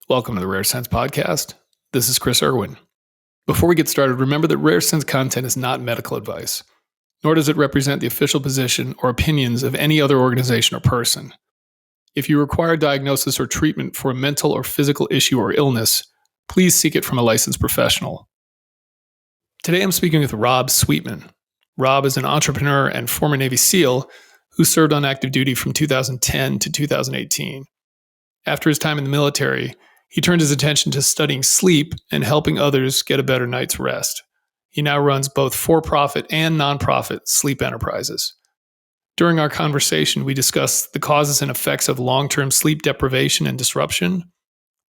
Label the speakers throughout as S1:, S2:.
S1: Welcome to the Rare Sense Podcast. This is Chris Irwin. Before we get started, remember that Rare Sense content is not medical advice, nor does it represent the official position or opinions of any other organization or person. If you require diagnosis or treatment for a mental or physical issue or illness, please seek it from a licensed professional. Today I'm speaking with Rob Sweetman. Rob is an entrepreneur and former Navy SEAL who served on active duty from 2010 to 2018. After his time in the military, he turned his attention to studying sleep and helping others get a better night's rest. He now runs both for-profit and non-profit sleep enterprises. During our conversation, we discussed the causes and effects of long-term sleep deprivation and disruption,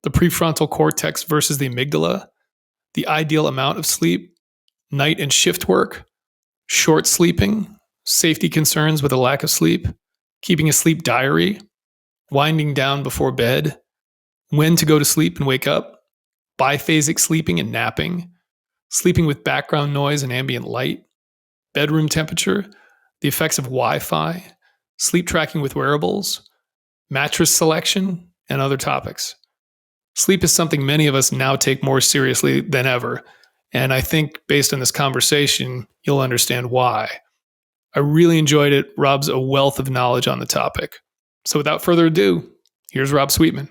S1: the prefrontal cortex versus the amygdala, the ideal amount of sleep, night and shift work, short sleeping, safety concerns with a lack of sleep, keeping a sleep diary, winding down before bed, when to go to sleep and wake up, biphasic sleeping and napping, sleeping with background noise and ambient light, bedroom temperature, the effects of Wi-Fi, sleep tracking with wearables, mattress selection, and other topics. Sleep is something many of us now take more seriously than ever, and I think based on this conversation, you'll understand why. I really enjoyed it. Rob's a wealth of knowledge on the topic. So without further ado, here's Rob Sweetman.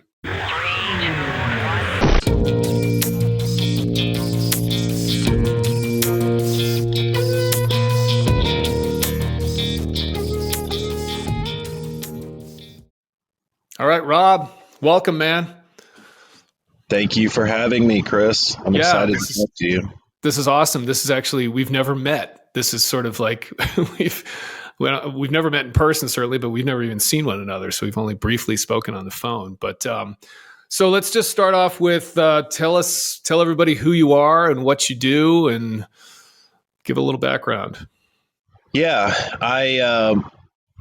S1: All right, Rob, welcome, man.
S2: Thank you for having me, Chris. I'm excited to talk to you.
S1: This is awesome. This is actually, we've never met. This is sort of like, we've never met in person, certainly, but we've never even seen one another. So we've only briefly spoken on the phone. But so let's just start off with tell everybody who you are and what you do and give a little background.
S2: Yeah, I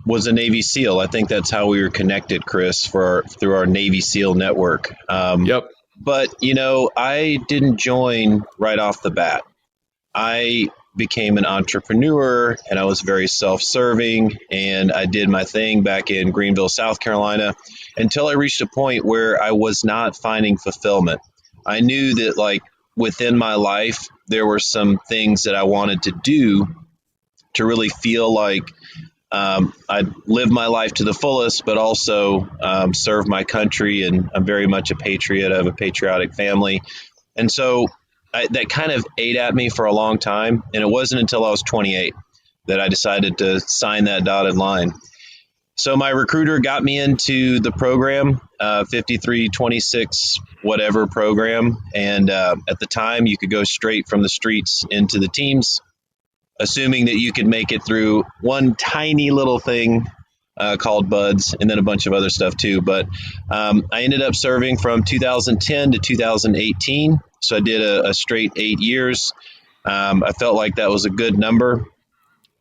S2: was a Navy SEAL. I think that's how we were connected, Chris, through our Navy SEAL network.
S1: Yep.
S2: But, I didn't join right off the bat. I became an entrepreneur and I was very self-serving and I did my thing back in Greenville, South Carolina, until I reached a point where I was not finding fulfillment. I knew that within my life, there were some things that I wanted to do to really feel like I'd live my life to the fullest, but also serve my country. And I'm very much a patriot. I have a patriotic family. And so that kind of ate at me for a long time. And it wasn't until I was 28 that I decided to sign that dotted line. So my recruiter got me into the program, 5326 whatever program. And at the time, you could go straight from the streets into the teams, assuming that you could make it through one tiny little thing called buds, and then a bunch of other stuff too. But I ended up serving from 2010 to 2018. So I did a straight 8 years. I felt like that was a good number.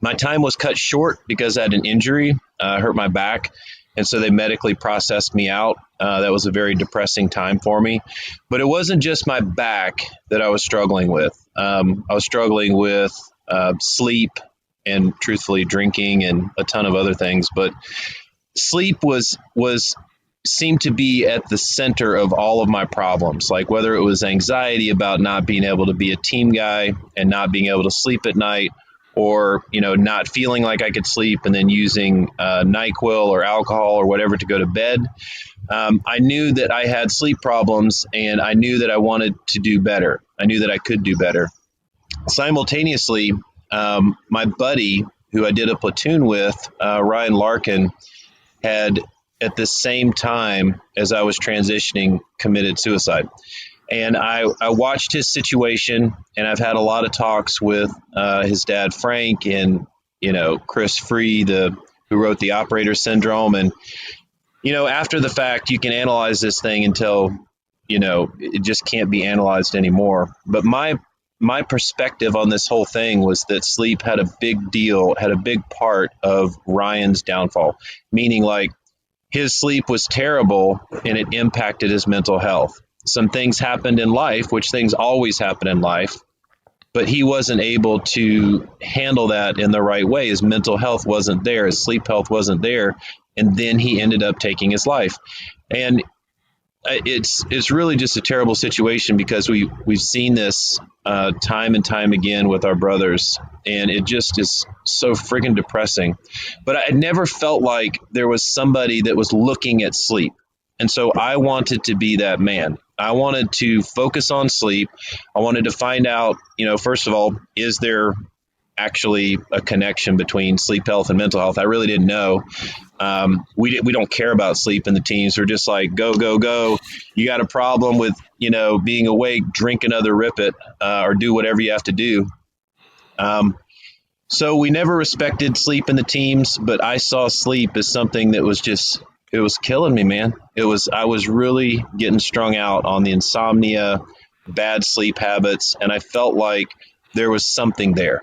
S2: My time was cut short because I had an injury, hurt my back. And so they medically processed me out. That was a very depressing time for me. But it wasn't just my back that I was struggling with. I was struggling with sleep and truthfully drinking and a ton of other things. But sleep seemed to be at the center of all of my problems, like whether it was anxiety about not being able to be a team guy and not being able to sleep at night, or not feeling like I could sleep and then using NyQuil or alcohol or whatever to go to bed. I knew that I had sleep problems and I knew that I wanted to do better. I knew that I could do better. Simultaneously, my buddy who I did a platoon with, Ryan Larkin, had at the same time as I was transitioning committed suicide. And I watched his situation, and I've had a lot of talks with his dad, Frank, and, Chris Free, who wrote The Operator Syndrome. And, after the fact, you can analyze this thing until, it just can't be analyzed anymore. But my perspective on this whole thing was that sleep had a big part of Ryan's downfall, meaning his sleep was terrible and it impacted his mental health. Some things happened in life, which things always happen in life, but he wasn't able to handle that in the right way. His mental health wasn't there. His sleep health wasn't there. And then he ended up taking his life. And It's really just a terrible situation because we've seen this time and time again with our brothers, and it just is so friggin' depressing. But I never felt like there was somebody that was looking at sleep, and so I wanted to be that man. I wanted to focus on sleep. I wanted to find out, first of all, is there actually a connection between sleep health and mental health? I really didn't know. We don't care about sleep in the teams. We're just like, go, go, go. You got a problem with, being awake, drink another rip it, or do whatever you have to do. So we never respected sleep in the teams, but I saw sleep as something that was just, it was killing me, man. I was really getting strung out on the insomnia, bad sleep habits, and I felt like there was something there.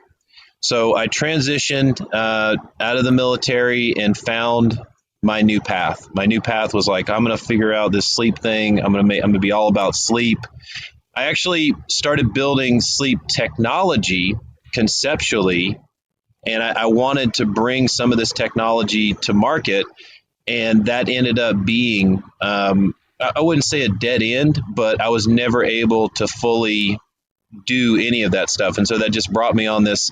S2: So I transitioned out of the military and found my new path. My new path was like, I'm going to figure out this sleep thing. I'm going to be all about sleep. I actually started building sleep technology conceptually, and I wanted to bring some of this technology to market. And that ended up being, I wouldn't say a dead end, but I was never able to fully do any of that stuff. And so that just brought me on this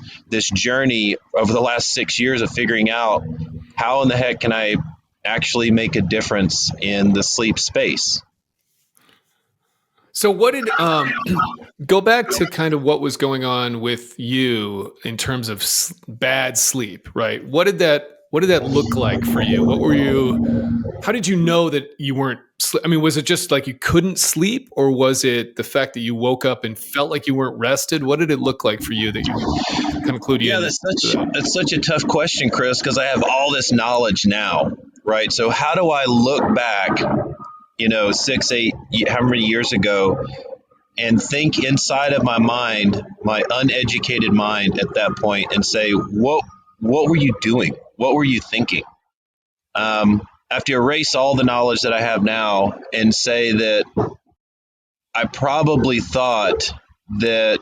S2: journey over the last 6 years of figuring out how in the heck can I actually make a difference in the sleep space.
S1: So what did go back to kind of what was going on with you in terms of bad sleep, right? What did that look like for you? What were you How did you know that you weren't I mean, was it just like you couldn't sleep, or was it the fact that you woke up and felt like you weren't rested? What did it look like for you that you kind of clued you
S2: Yeah,
S1: in to that?
S2: that's such a tough question, Chris, because I have all this knowledge now, right? So how do I look back, 6, 8, how many years ago, and think inside of my mind, my uneducated mind at that point, and say, what were you doing? What were you thinking? I have to erase all the knowledge that I have now and say that I probably thought that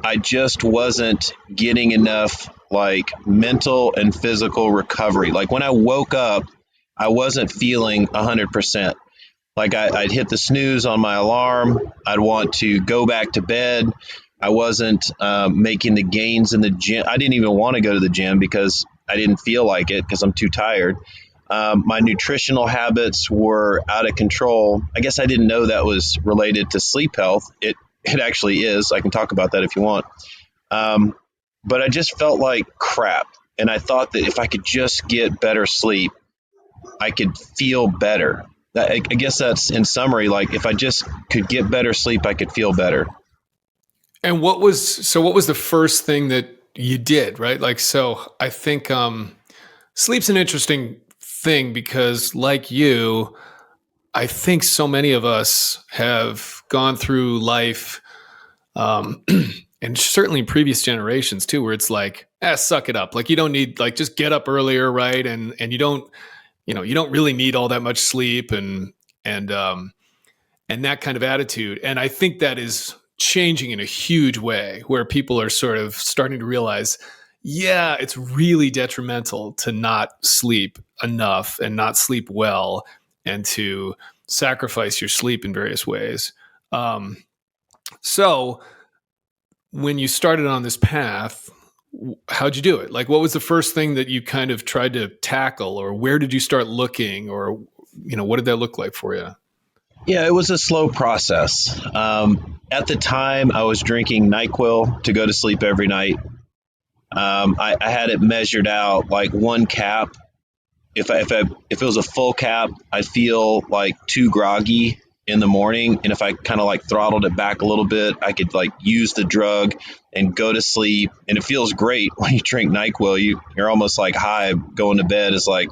S2: I just wasn't getting enough like mental and physical recovery. Like when I woke up, I wasn't feeling 100%. Like I'd hit the snooze on my alarm. I'd want to go back to bed. I wasn't making the gains in the gym. I didn't even want to go to the gym because I didn't feel like it because I'm too tired. My nutritional habits were out of control. I guess I didn't know that was related to sleep health. It actually is. I can talk about that if you want. Um, but I just felt like crap, and I thought that if I could just get better sleep, I could feel better. I guess that's in summary. Like if I just could get better sleep, I could feel better.
S1: And what was the first thing that you did, right? Like, so I think sleep's an interesting thing because, like you, I think so many of us have gone through life, um, and certainly in previous generations too, where it's like, suck it up. Like you don't need, like, just get up earlier, right? And you don't really need all that much sleep, and and that kind of attitude. And I think that is changing in a huge way, where people are sort of starting to realize, yeah, it's really detrimental to not sleep enough and not sleep well, and to sacrifice your sleep in various ways. Um, so when you started on this path, how'd you do it? Like, what was the first thing that you kind of tried to tackle, or where did you start looking, or what did that look like for you?
S2: Yeah, it was a slow process. At the time, I was drinking NyQuil to go to sleep every night. I had it measured out like one cap. If it was a full cap, I feel like too groggy in the morning, and if I kind of like throttled it back a little bit, I could like use the drug and go to sleep. And it feels great when you drink NyQuil. You're almost like high. Going to bed is like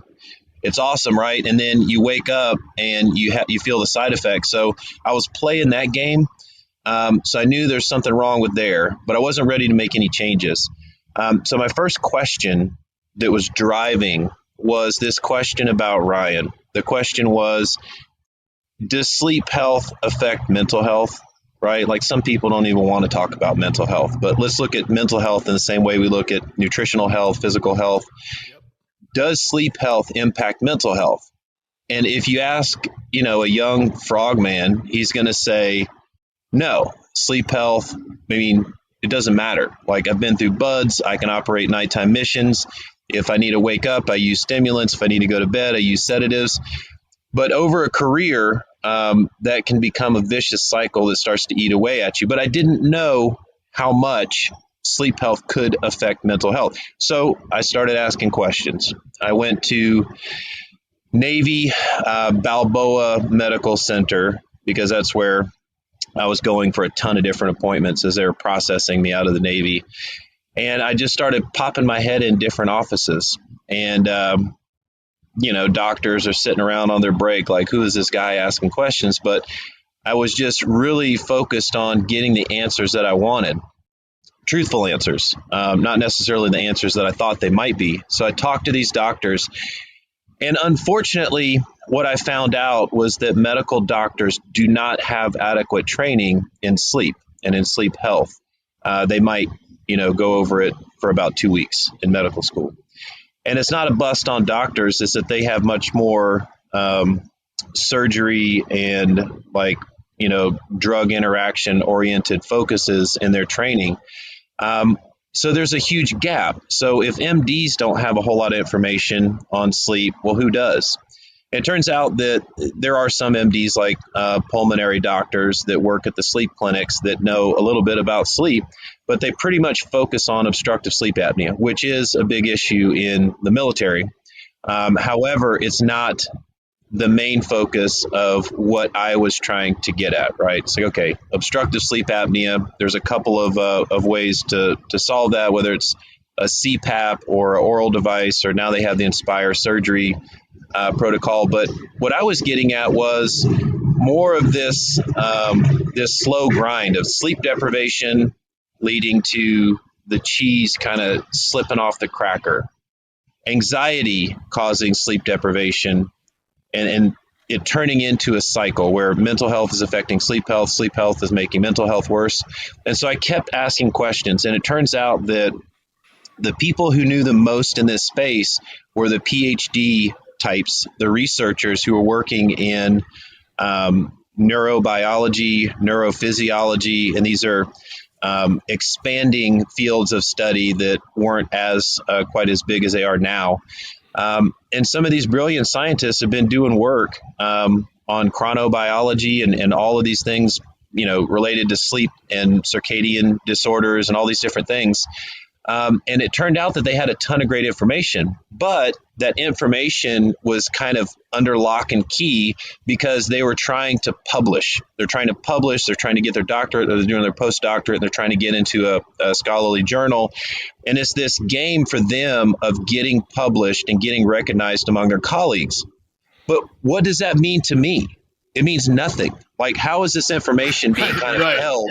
S2: it's awesome, right? And then you wake up and you feel the side effects. So I was playing that game. So I knew there's something wrong with there, but I wasn't ready to make any changes. So my first question that was driving was this question about Ryan. The question was, does sleep health affect mental health? Right? Like some people don't even want to talk about mental health, but let's look at mental health in the same way we look at nutritional health, physical health.
S1: Yep.
S2: Does sleep health impact mental health? And if you ask, a young frogman, he's going to say, no, sleep health. I mean, it doesn't matter. Like, I've been through buds. I can operate nighttime missions. If I need to wake up, I use stimulants. If I need to go to bed, I use sedatives. But over a career, that can become a vicious cycle that starts to eat away at you. But I didn't know how much sleep health could affect mental health. So I started asking questions. I went to Navy Balboa Medical Center because that's where I was going for a ton of different appointments as they were processing me out of the Navy. And I just started popping my head in different offices. And, doctors are sitting around on their break, like, who is this guy asking questions? But I was just really focused on getting the answers that I wanted, truthful answers, not necessarily the answers that I thought they might be. So I talked to these doctors. And unfortunately, what I found out was that medical doctors do not have adequate training in sleep and in sleep health. They might, go over it for about 2 weeks in medical school. And it's not a bust on doctors, it's that they have much more surgery and drug interaction oriented focuses in their training. So there's a huge gap. So if MDs don't have a whole lot of information on sleep, well, who does? It turns out that there are some MDs, like pulmonary doctors that work at the sleep clinics, that know a little bit about sleep, but they pretty much focus on obstructive sleep apnea, which is a big issue in the military. However, it's not the main focus of what I was trying to get at, right? It's like, okay, obstructive sleep apnea, there's a couple of ways to solve that, whether it's a CPAP or an oral device, or now they have the Inspire surgery protocol. But what I was getting at was more of this slow grind of sleep deprivation leading to the cheese kind of slipping off the cracker, anxiety causing sleep deprivation, and it turning into a cycle where mental health is affecting sleep health is making mental health worse. And so I kept asking questions, and it turns out that the people who knew the most in this space were the PhD types, the researchers who were working in neurobiology, neurophysiology, and these are expanding fields of study that weren't as quite as big as they are now. And some of these brilliant scientists have been doing work on chronobiology and all of these things, related to sleep and circadian disorders and all these different things. And it turned out that they had a ton of great information, but that information was kind of under lock and key because they were trying to publish. They're trying to get their doctorate, or they're doing their postdoctorate, and they're trying to get into a scholarly journal. And it's this game for them of getting published and getting recognized among their colleagues. But what does that mean to me? It means nothing. Like, how is this information being kind of held?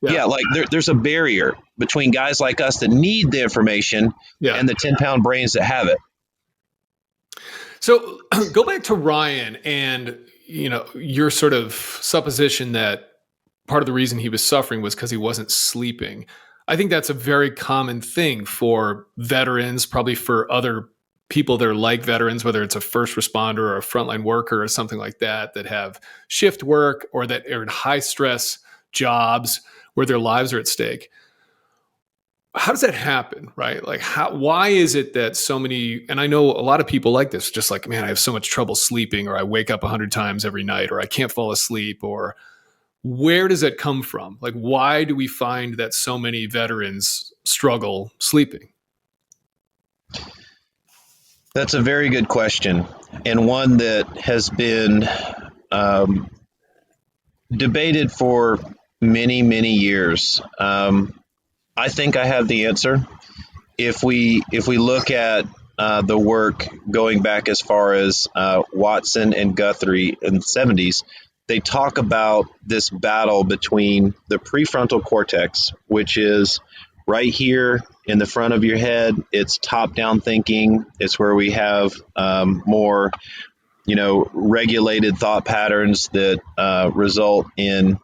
S2: Yeah, like there's a barrier between guys like us that need the information and the 10-pound brains that have it.
S1: So go back to Ryan and, your sort of supposition that part of the reason he was suffering was because he wasn't sleeping. I think that's a very common thing for veterans, probably for other people that are like veterans, whether it's a first responder or a frontline worker or something like that, that have shift work or that are in high stress jobs where their lives are at stake. How does that happen, right? Like, why is it that so many, and I know a lot of people like this, just like, man, I have so much trouble sleeping, or I wake up 100 times every night, or I can't fall asleep, or where does it come from? Like, why do we find that so many veterans struggle sleeping?
S2: That's a very good question, and one that has been debated for many, many years. I think I have the answer. If we look at the work going back as far as Watson and Guthrie in the 70s, they talk about this battle between the prefrontal cortex, which is right here in the front of your head. It's top-down thinking. It's where we have more, regulated thought patterns that result in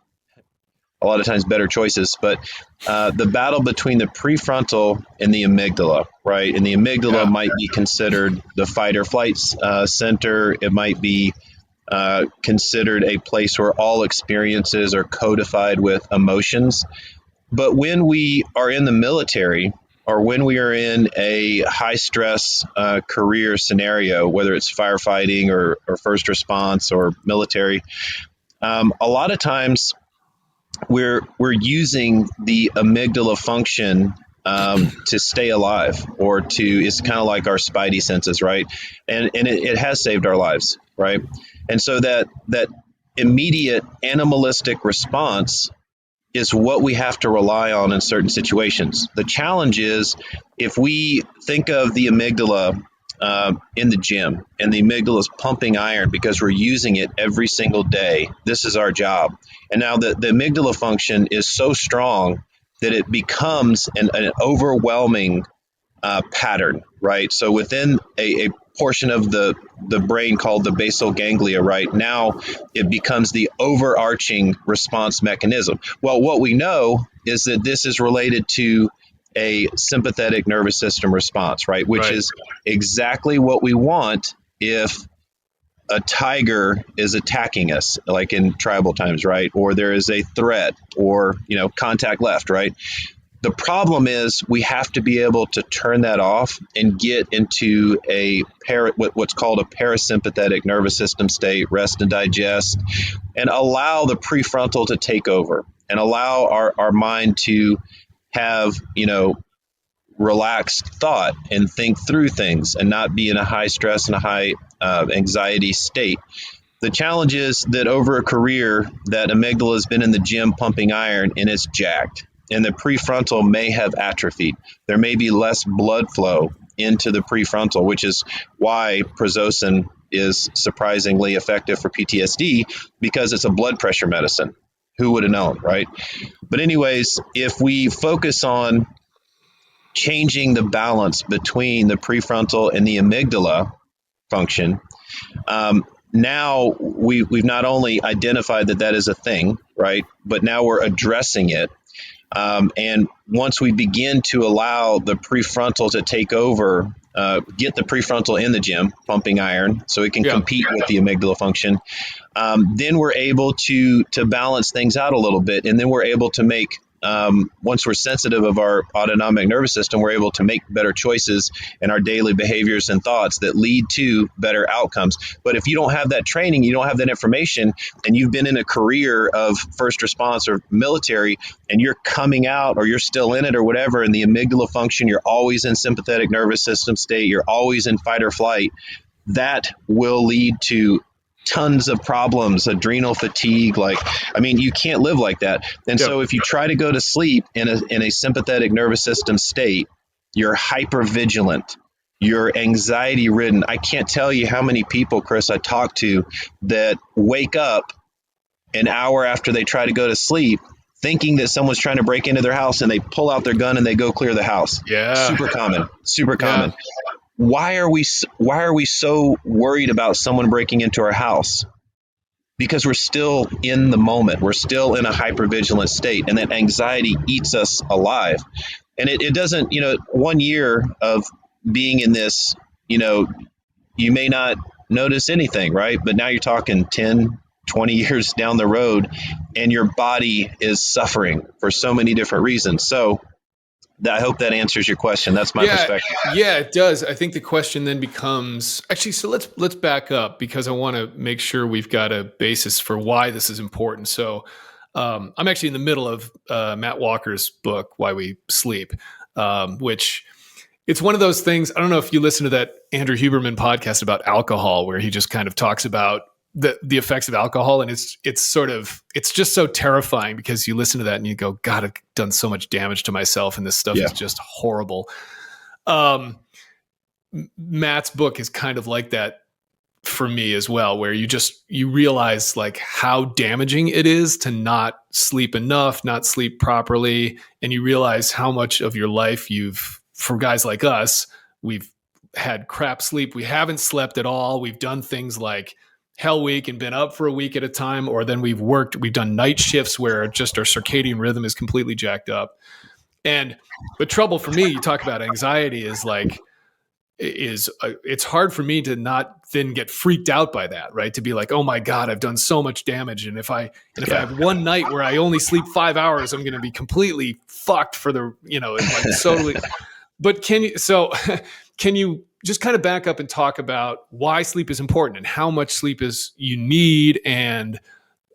S2: a lot of times better choices. But the battle between the prefrontal and the amygdala, right? And the amygdala
S1: Yeah.
S2: might be considered the fight or flight center. It might be considered a place where all experiences are codified with emotions. But when we are in the military, or when we are in a high stress career scenario, whether it's firefighting or first response or military, a lot of times we're using the amygdala function to stay alive, or to, it's kind of like our spidey senses, right? And it has saved our lives, right? And so that immediate animalistic response is what we have to rely on in certain situations. The challenge is, if we think of the amygdala in the gym, and the amygdala is pumping iron because we're using it every single day. This is our job. And now the amygdala function is so strong that it becomes an overwhelming pattern, right? So within a portion of the brain called the basal ganglia, right, now it becomes the overarching response mechanism. Well, what we know is that this is related to a sympathetic nervous system response, right, which
S1: Right.
S2: is exactly what we want if a tiger is attacking us, like in tribal times, right? Or there is a threat, or, contact left, right? The problem is we have to be able to turn that off and get into what's called a parasympathetic nervous system state, rest and digest, and allow the prefrontal to take over, and allow our mind to have, relaxed thought and think through things, and not be in a high stress and a high anxiety state. The challenge is that over a career, that amygdala has been in the gym pumping iron, and it's jacked. And the prefrontal may have atrophied. There may be less blood flow into the prefrontal, which is why prazosin is surprisingly effective for PTSD, because it's a blood pressure medicine. Who would have known, right? But anyways, if we focus on changing the balance between the prefrontal and the amygdala function, now we've not only identified that is a thing, right? But now we're addressing it. And once we begin to allow the prefrontal to take over, get the prefrontal in the gym pumping iron so it can
S1: Yeah.
S2: compete with the amygdala function, then we're able to balance things out a little bit, and then we're able to make, once we're sensitive of our autonomic nervous system, we're able to make better choices in our daily behaviors and thoughts that lead to better outcomes. But if you don't have that training, you don't have that information, and you've been in a career of first response or military, and you're coming out, or you're still in it or whatever, and the amygdala function, you're always in sympathetic nervous system state, you're always in fight or flight, that will lead to tons of problems, adrenal fatigue. Like, I mean, you can't live like that. And
S1: Yep.
S2: so if you try to go to sleep in a sympathetic nervous system state, you're hyper vigilant, you're anxiety ridden. I can't tell you how many people, Chris, I talk to that wake up an hour after they try to go to sleep thinking that someone's trying to break into their house, and they pull out their gun and they go clear the house.
S1: Yeah.
S2: Super common, super
S1: Yeah.
S2: common. Why are we so worried about someone breaking into our house? Because we're still in the moment. We're still in a hypervigilant state, and that anxiety eats us alive. And it doesn't, 1 year of being in this, you may not notice anything, right? But now you're talking 10, 20 years down the road, and your body is suffering for so many different reasons. So I hope that answers your question. That's my
S1: Yeah,
S2: perspective.
S1: yeah, it does. I think the question then becomes actually. So let's back up, because I want to make sure we've got a basis for why this is important. So I'm actually in the middle of Matt Walker's book, Why We Sleep, which it's one of those things. I don't know if you listen to that Andrew Huberman podcast about alcohol, where he just kind of talks about the effects of alcohol, and it's just so terrifying, because you listen to that and you go, God, I've done so much damage to myself, and this stuff
S2: Yeah.
S1: is just horrible. Um, Matt's book is kind of like that for me as well, where you realize like how damaging it is to not sleep enough, not sleep properly, and you realize how much of your life for guys like us, we've had crap sleep, we haven't slept at all, we've done things like hell week and been up for a week at a time, or then we've done night shifts where just our circadian rhythm is completely jacked up. And the trouble for me, you talk about anxiety, is like, it's hard for me to not then get freaked out by that, right? To be like, oh my God, I've done so much damage. And if I have one night where I only sleep 5 hours, I'm going to be completely fucked for the, like totally. But can you just kind of back up and talk about why sleep is important and how much sleep is you need and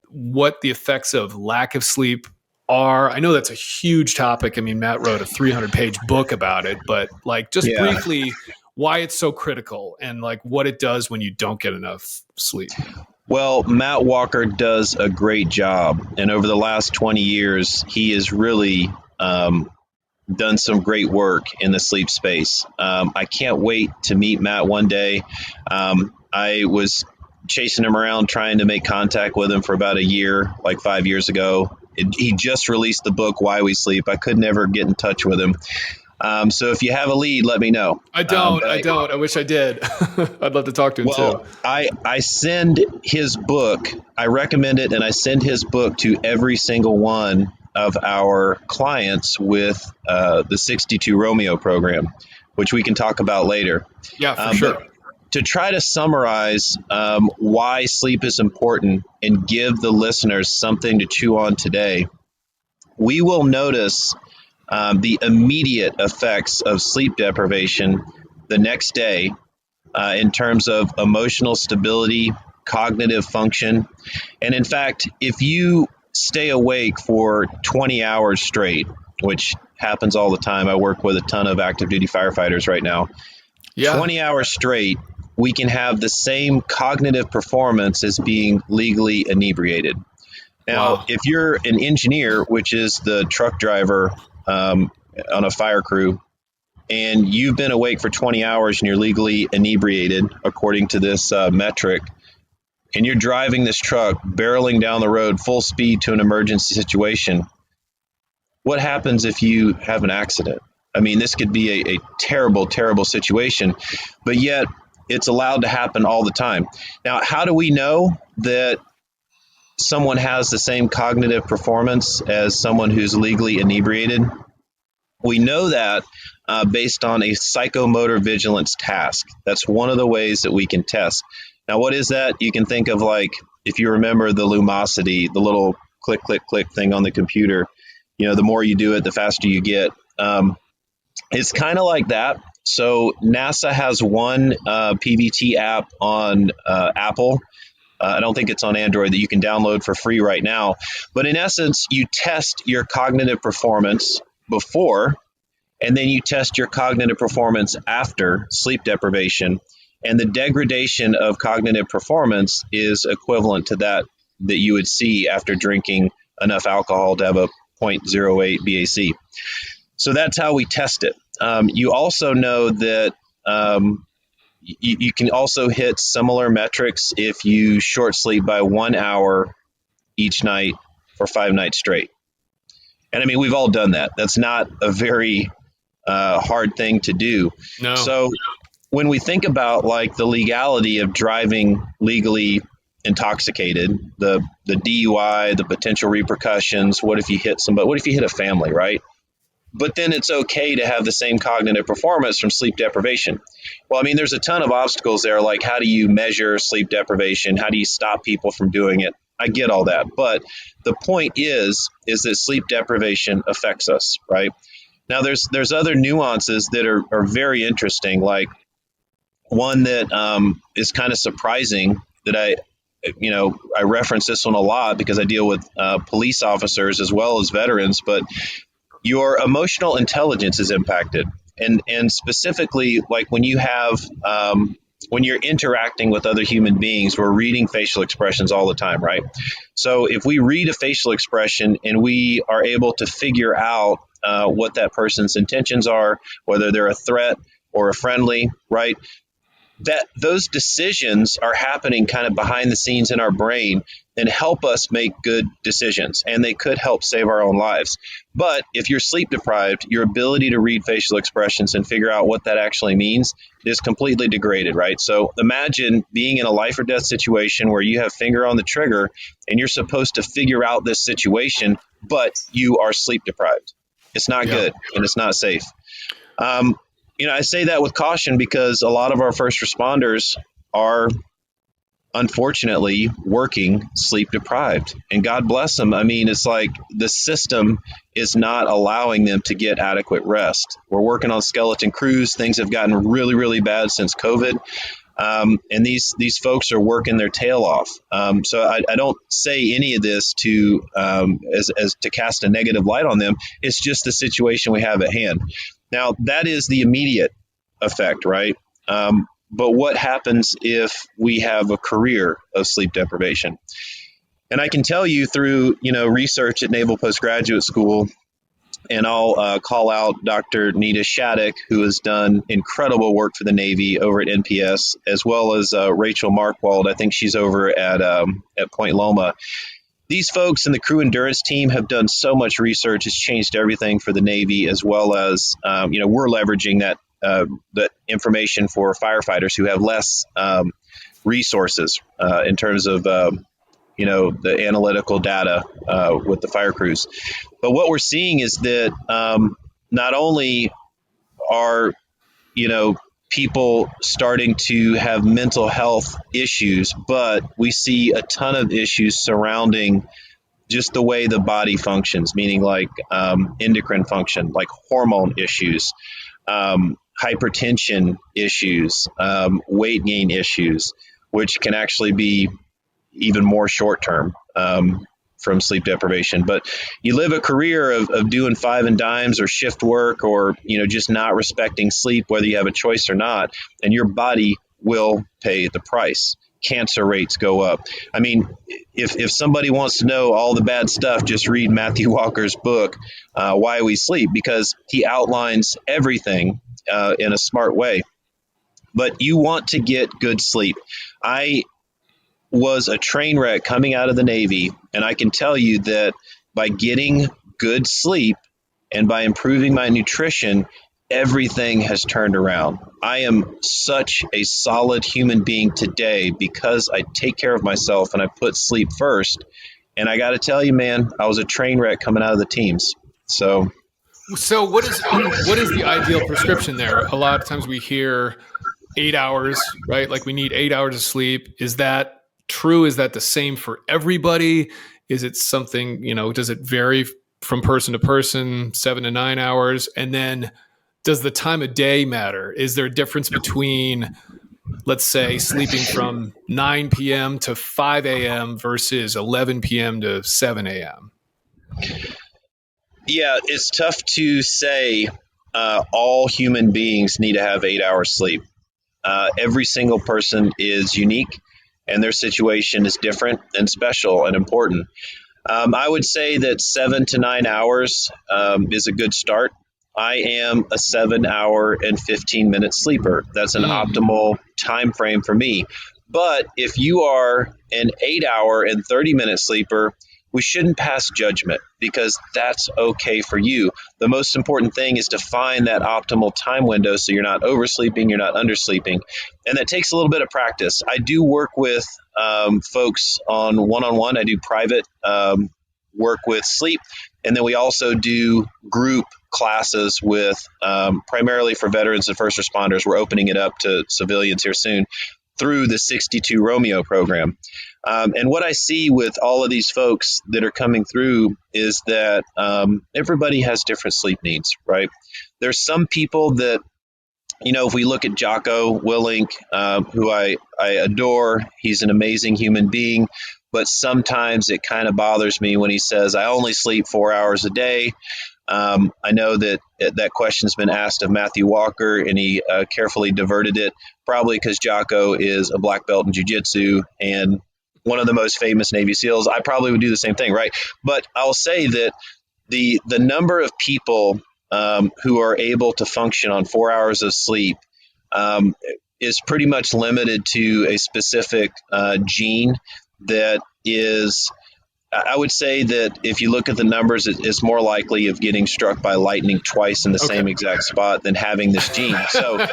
S1: what the effects of lack of sleep are? I know that's a huge topic. I mean, Matt wrote a 300-page book about it, but like just briefly, why it's so critical and like what it does when you don't get enough sleep.
S2: Well, Matt Walker does a great job. And over the last 20 years, he has really done some great work in the sleep space. I can't wait to meet Matt one day. I was chasing him around trying to make contact with him for about a year, like 5 years ago. He just released the book, Why We Sleep. I could never get in touch with him. So if you have a lead, let me know.
S1: I don't. I wish I did. I'd love to talk to him too.
S2: I send his book. I recommend it, and I send his book to every single one of our clients with the 62 Romeo program, which we can talk about later.
S1: Yeah, for sure.
S2: To try to summarize why sleep is important and give the listeners something to chew on today, we will notice the immediate effects of sleep deprivation the next day in terms of emotional stability, cognitive function. And in fact, if you stay awake for 20 hours straight, which happens all the time, I work with a ton of active duty firefighters right now. 20 hours straight, we can have the same cognitive performance as being legally inebriated. Now, if you're an engineer, which is the truck driver on a fire crew, and you've been awake for 20 hours and you're legally inebriated, according to this metric, and you're driving this truck barreling down the road full speed to an emergency situation, what happens if you have an accident? I mean, this could be a terrible, terrible situation, but yet it's allowed to happen all the time. Now, how do we know that someone has the same cognitive performance as someone who's legally inebriated? We know that based on a psychomotor vigilance task. That's one of the ways that we can test. Now, what is that? You can think of like, if you remember the Lumosity, the little click, click, click thing on the computer, the more you do it, the faster you get. It's kind of like that. So NASA has one PVT app on Apple. I don't think it's on Android that you can download for free right now. But in essence, you test your cognitive performance before, and then you test your cognitive performance after sleep deprivation. And the degradation of cognitive performance is equivalent to that you would see after drinking enough alcohol to have a 0.08 BAC. So that's how we test it. You also know that you can also hit similar metrics if you short sleep by 1 hour each night for 5 nights straight. And I mean, we've all done that. That's not a very hard thing to do.
S1: No.
S2: So when we think about like the legality of driving legally intoxicated, the DUI, the potential repercussions, what if you hit somebody, what if you hit a family, right? But then it's okay to have the same cognitive performance from sleep deprivation. Well, I mean, there's a ton of obstacles there, like how do you measure sleep deprivation? How do you stop people from doing it? I get all that. But the point is that sleep deprivation affects us, right? Now, there's other nuances that are very interesting, like one that is kind of surprising that I reference this one a lot because I deal with police officers as well as veterans, but your emotional intelligence is impacted. And specifically, like when you have, when you're interacting with other human beings, we're reading facial expressions all the time, right? So if we read a facial expression and we are able to figure out what that person's intentions are, whether they're a threat or a friendly, right? That those decisions are happening kind of behind the scenes in our brain and help us make good decisions, and they could help save our own lives. But if you're sleep deprived, your ability to read facial expressions and figure out what that actually means is completely degraded, right? So imagine being in a life or death situation where you have finger on the trigger and you're supposed to figure out this situation, but you are sleep deprived. It's not
S1: Yeah.
S2: good and it's not safe. Um, I say that with caution because a lot of our first responders are unfortunately working sleep deprived, and God bless them. I mean, it's like the system is not allowing them to get adequate rest. We're working on skeleton crews. Things have gotten really, really bad since COVID. And these folks are working their tail off. So I don't say any of this to as to cast a negative light on them. It's just the situation we have at hand. Now that is the immediate effect, right? But what happens if we have a career of sleep deprivation? And I can tell you through research at Naval Postgraduate School, and I'll call out Dr. Nita Shattuck, who has done incredible work for the Navy over at NPS, as well as Rachel Markwald. I think she's over at Point Loma. These folks in the crew endurance team have done so much research. It's changed everything for the Navy, as well as we're leveraging that information for firefighters who have less resources in terms of the analytical data with the fire crews. But what we're seeing is that not only are people starting to have mental health issues, but we see a ton of issues surrounding just the way the body functions, meaning like endocrine function, like hormone issues, hypertension issues, weight gain issues, which can actually be even more short term from sleep deprivation. But you live a career of doing five and dimes or shift work, or just not respecting sleep, whether you have a choice or not, and your body will pay the price. Cancer rates go up. I mean, if somebody wants to know all the bad stuff, just read Matthew Walker's book, Why We Sleep, because he outlines everything in a smart way. But you want to get good sleep. I was a train wreck coming out of the Navy, and I can tell you that by getting good sleep and by improving my nutrition, everything has turned around. I am such a solid human being today because I take care of myself and I put sleep first. And I got to tell you, man, I was a train wreck coming out of the teams.
S1: So what is the ideal prescription there? A lot of times we hear 8 hours, right? Like we need 8 hours of sleep. Is that true? Is that the same for everybody? Is it something, does it vary from person to person, 7 to 9 hours? And then does the time of day matter? Is there a difference between, let's say, sleeping from 9 p.m. to 5 a.m. versus 11 p.m. to 7 a.m.?
S2: Yeah, it's tough to say all human beings need to have 8 hours sleep. Every single person is unique and their situation is different and special and important. I would say that 7 to 9 hours is a good start. I am a 7 hour and 15-minute sleeper. That's an optimal time frame for me. But if you are an 8 hour and 30-minute sleeper, we shouldn't pass judgment because that's okay for you. The most important thing is to find that optimal time window so you're not oversleeping, you're not undersleeping. And that takes a little bit of practice. I do work with folks on one-on-one. I do private work with sleep. And then we also do group classes with primarily for veterans and first responders. We're opening it up to civilians here soon through the 62 Romeo program. And what I see with all of these folks that are coming through is that everybody has different sleep needs, right? There's some people that, if we look at Jocko Willink, who I adore, he's an amazing human being, but sometimes it kind of bothers me when he says, I only sleep 4 hours a day. I know that question's been asked of Matthew Walker, and he carefully diverted it, probably because Jocko is a black belt in jiu-jitsu and one of the most famous Navy SEALs. I probably would do the same thing, right? But I'll say that the number of people who are able to function on 4 hours of sleep is pretty much limited to a specific gene that is, I would say that if you look at the numbers, it's more likely of getting struck by lightning twice in the same exact spot than having this gene. So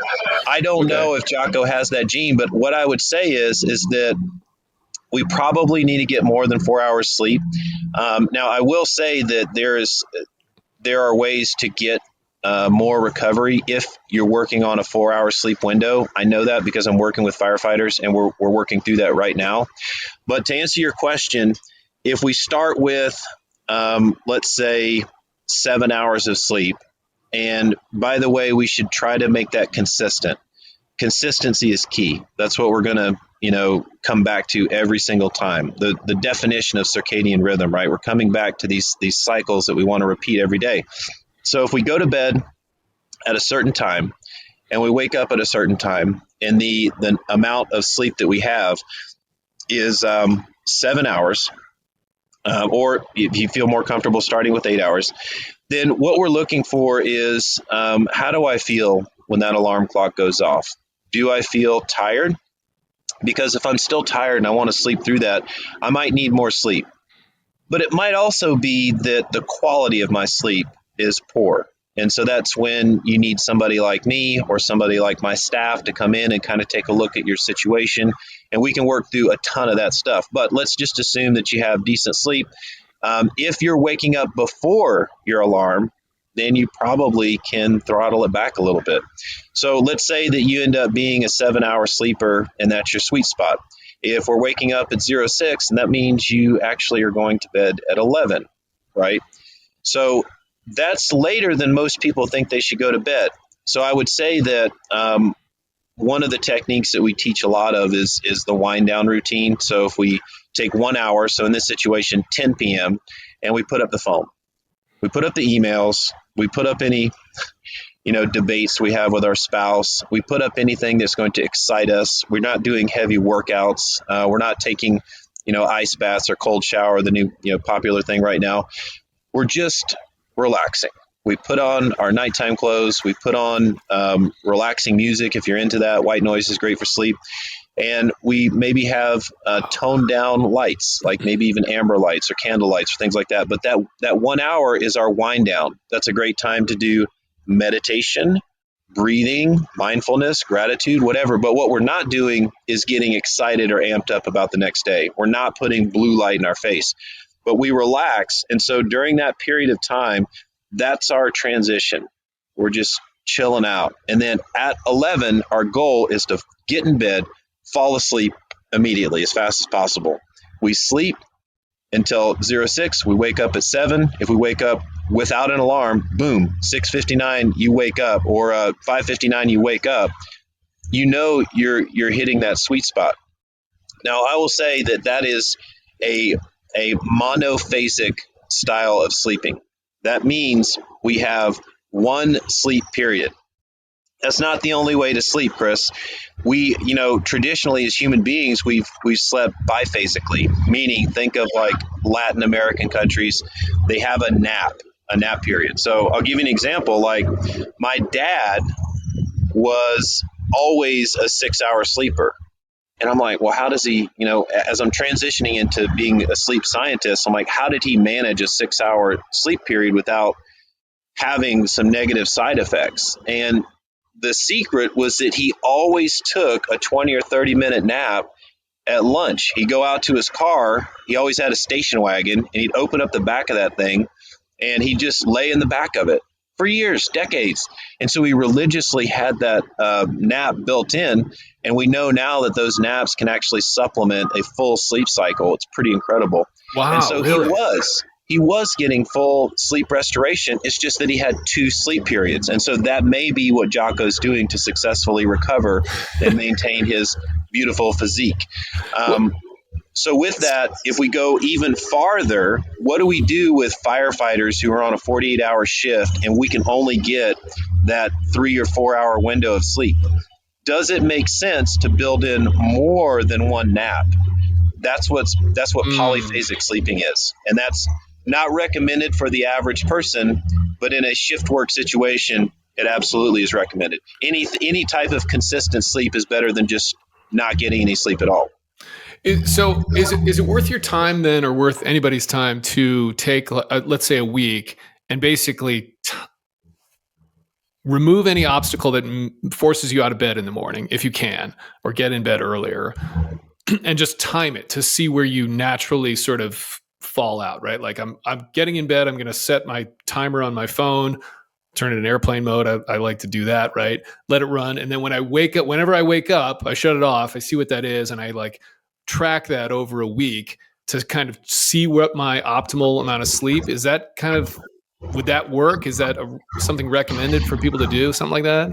S2: I don't know if Jocko has that gene, but what I would say is that we probably need to get more than 4 hours sleep. Now, I will say that there are ways to get more recovery if you're working on a 4 hour sleep window. I know that because I'm working with firefighters and we're working through that right now. But to answer your question, if we start with, let's say, 7 hours of sleep, and by the way, we should try to make that consistent. Consistency is key. That's what we're going to, come back to every single time. The definition of circadian rhythm, right? We're coming back to these cycles that we want to repeat every day. So if we go to bed at a certain time and we wake up at a certain time, and the amount of sleep that we have is 7 hours, or if you feel more comfortable starting with 8 hours, then what we're looking for is, how do I feel when that alarm clock goes off? Do I feel tired? Because if I'm still tired and I want to sleep through that, I might need more sleep. But it might also be that the quality of my sleep is poor. And so that's when you need somebody like me or somebody like my staff to come in and kind of take a look at your situation. And we can work through a ton of that stuff. But let's just assume that you have decent sleep. If you're waking up before your alarm, then you probably can throttle it back a little bit. So let's say that you end up being a 7 hour sleeper and that's your sweet spot. If we're waking up at 06, and that means you actually are going to bed at 11, right? So that's later than most people think they should go to bed. So I would say that one of the techniques that we teach a lot of is the wind down routine. So if we take 1 hour, so in this situation, 10 p.m., and we put up the phone, we put up the emails, we put up any debates we have with our spouse, we put up anything that's going to excite us. We're not doing heavy workouts. We're not taking ice baths or cold shower, the new popular thing right now. We're just relaxing. We put on our nighttime clothes. We put on relaxing music if you're into that. White noise is great for sleep. And we maybe have toned down lights, like maybe even amber lights or candle lights or things like that. But that 1 hour is our wind down. That's a great time to do meditation, breathing, mindfulness, gratitude, whatever. But what we're not doing is getting excited or amped up about the next day. We're not putting blue light in our face, but we relax. And so during that period of time, that's our transition. We're just chilling out. And then at 11, our goal is to get in bed, fall asleep immediately as fast as possible. We sleep until 06. We wake up at 7. If we wake up without an alarm, boom, 6:59 you wake up, or 5:59 you wake up. You're hitting that sweet spot. Now, I will say that is a monophasic style of sleeping. That means we have one sleep period. That's not the only way to sleep, Chris. We, traditionally as human beings, we've slept biphasically, meaning think of like Latin American countries. They have a nap period. So I'll give you an example. Like my dad was always a 6 hour sleeper. And I'm like, well, how does he, as I'm transitioning into being a sleep scientist, I'm like, how did he manage a 6 hour sleep period without having some negative side effects? And the secret was that he always took a 20 or 30-minute nap at lunch. He'd go out to his car. He always had a station wagon, and he'd open up the back of that thing, and he'd just lay in the back of it for years, decades. And so he religiously had that nap built in, and we know now that those naps can actually supplement a full sleep cycle. It's pretty incredible.
S1: Wow,
S2: and so
S1: really?
S2: He was getting full sleep restoration. It's just that he had 2 sleep periods. And so that may be what Jocko's doing to successfully recover and maintain his beautiful physique. So with that, if we go even farther, what do we do with firefighters who are on a 48-hour shift and we can only get that 3 or 4 hour window of sleep? Does it make sense to build in more than one nap? That's what polyphasic sleeping is. And that's not recommended for the average person, but in a shift work situation, it absolutely is recommended. Any type of consistent sleep is better than just not getting any sleep at all.
S1: Is it worth your time then, or worth anybody's time to take, let's say, a week and basically remove any obstacle that forces you out of bed in the morning, if you can, or get in bed earlier, and just time it to see where you naturally sort of fall out, right? Like I'm getting in bed, I'm going to set my timer on my phone, turn it in airplane mode. I like to do that, right? Let it run. And then when I wake up, whenever I wake up, I shut it off. I see what that is. And I like track that over a week to kind of see what my optimal amount of sleep is. That kind of, would that work? Is that something recommended for people to do? Something like that?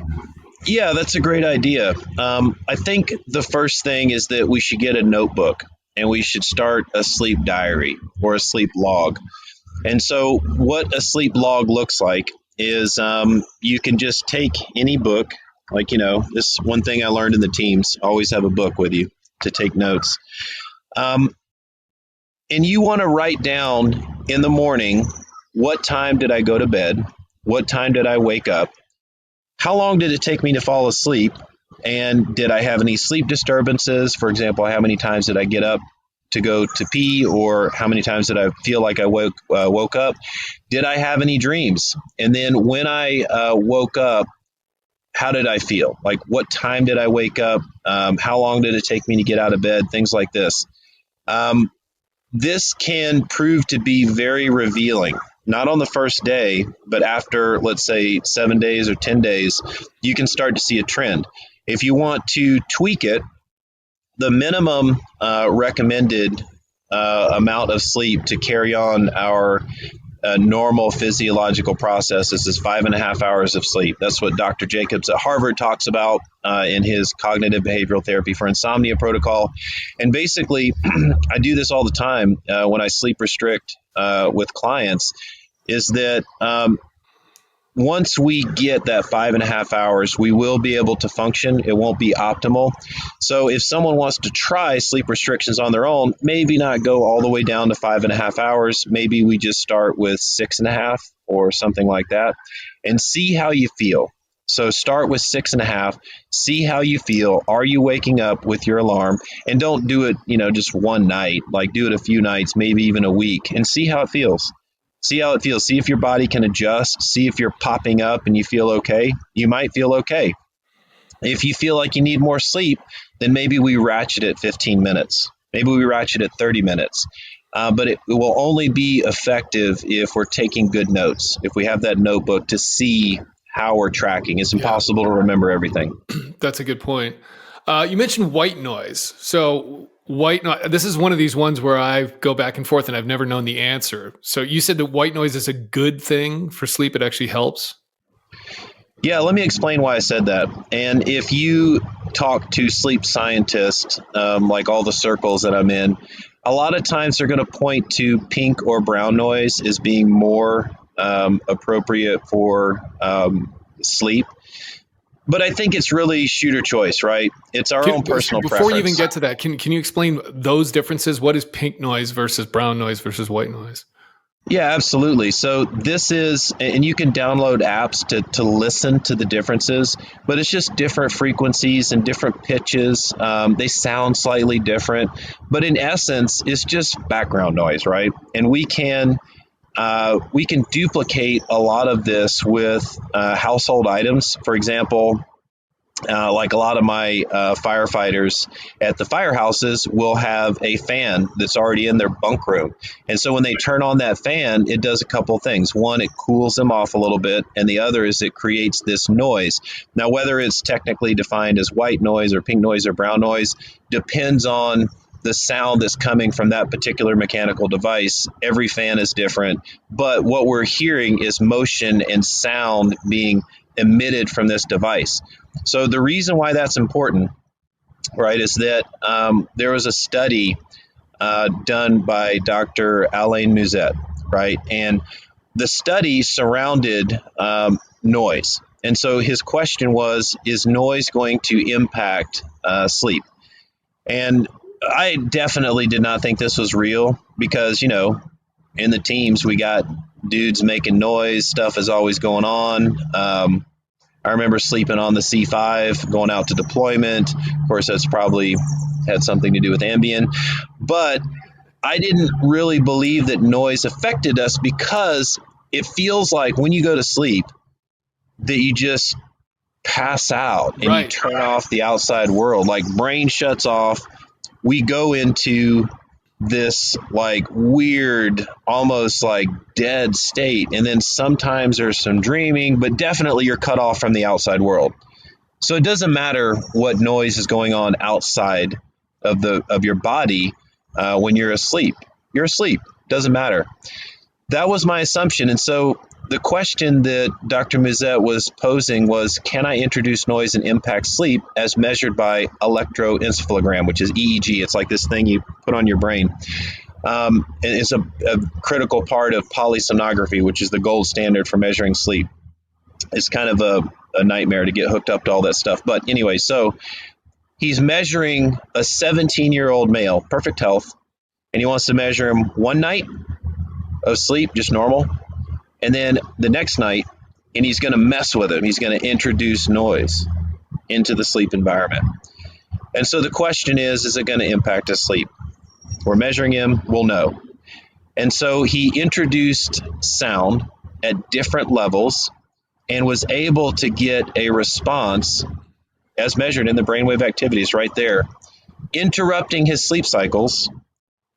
S2: Yeah, that's a great idea. I think the first thing is that we should get a notebook and we should start a sleep diary or a sleep log. And so, what a sleep log looks like is you can just take any book. Like, this one thing I learned in the teams, always have a book with you to take notes. Um, and you want to write down in the morning, what time did I go to bed? What time did I wake up? How long did it take me to fall asleep? And did I have any sleep disturbances? For example, how many times did I get up to go to pee, or how many times did I feel like I woke up? Did I have any dreams? And then when I woke up, how did I feel? Like, what time did I wake up? How long did it take me to get out of bed? Things like this. Um, this can prove to be very revealing, not on the first day, but after, let's say, 7 days or 10 days, you can start to see a trend. If you want to tweak it, the minimum recommended amount of sleep to carry on our normal physiological processes is 5.5 hours of sleep. That's what Dr. Jacobs at Harvard talks about in his cognitive behavioral therapy for insomnia protocol. And basically, I do this all the time when I sleep restrict with clients, is that once we get that 5.5 hours, we will be able to function. It won't be optimal. So if someone wants to try sleep restrictions on their own, maybe not go all the way down to 5.5 hours. Maybe we just start with 6.5 or something like that and see how you feel. So start with 6.5, see how you feel. Are you waking up with your alarm? And don't do it, just one night. Like, do it a few nights, maybe even a week, and see how it feels. See how it feels. See if your body can adjust. See if you're popping up and you feel okay. You might feel okay. If you feel like you need more sleep, then maybe we ratchet it 15 minutes. Maybe we ratchet it 30 minutes. But it will only be effective if we're taking good notes, if we have that notebook to see how we're tracking. It's impossible to remember everything.
S1: That's a good point. You mentioned white noise. So white noise, this is one of these ones where I go back and forth and I've never known the answer. So you said that white noise is a good thing for sleep. It actually helps.
S2: Yeah, let me explain why I said that. And if you talk to sleep scientists, like all the circles that I'm in, a lot of times they're going to point to pink or brown noise as being more appropriate for sleep. But I think it's really shooter choice, right? It's our own personal
S1: Before
S2: preference.
S1: you even get to that, can you explain those differences? What is pink noise versus brown noise versus white noise?
S2: Yeah, absolutely. So this is, and you can download apps to listen to the differences, but it's just different frequencies and different pitches. They sound slightly different, but in essence, it's just background noise, right? And we can duplicate a lot of this with household items. For example, like a lot of my firefighters at the firehouses will have a fan that's already in their bunk room. And so when they turn on that fan, it does a couple of things. One, it cools them off a little bit, and the other is it creates this noise. Now, whether it's technically defined as white noise or pink noise or brown noise depends on the sound that's coming from that particular mechanical device. Every fan is different, but what we're hearing is motion and sound being emitted from this device. So the reason why that's important, right, is that there was a study done by Dr. Alain Musette, right, and the study surrounded noise. And so his question was, is noise going to impact sleep? And I definitely did not think this was real because, in the teams, we got dudes making noise, stuff is always going on. I remember sleeping on the C5, going out to deployment. Of course, that's probably had something to do with ambient. But I didn't really believe that noise affected us because it feels like when you go to sleep that you just pass out and you
S1: Right.
S2: turn off the outside world. Like brain shuts off. We go into this like weird, almost like dead state. And then sometimes there's some dreaming, but definitely you're cut off from the outside world. So it doesn't matter what noise is going on outside of your body when you're asleep. You're asleep. Doesn't matter. That was my assumption. And so the question that Dr. Mizet was posing was, can I introduce noise and impact sleep as measured by electroencephalogram, which is EEG? It's like this thing you put on your brain. And it's a critical part of polysomnography, which is the gold standard for measuring sleep. It's kind of a nightmare to get hooked up to all that stuff. But anyway, so he's measuring a 17-year-old male, perfect health, and he wants to measure him one night of sleep, just normal, and then the next night, and he's going to mess with him. He's going to introduce noise into the sleep environment. And so the question is it going to impact his sleep? We're measuring him, we'll know. And so he introduced sound at different levels and was able to get a response as measured in the brainwave activities right there, interrupting his sleep cycles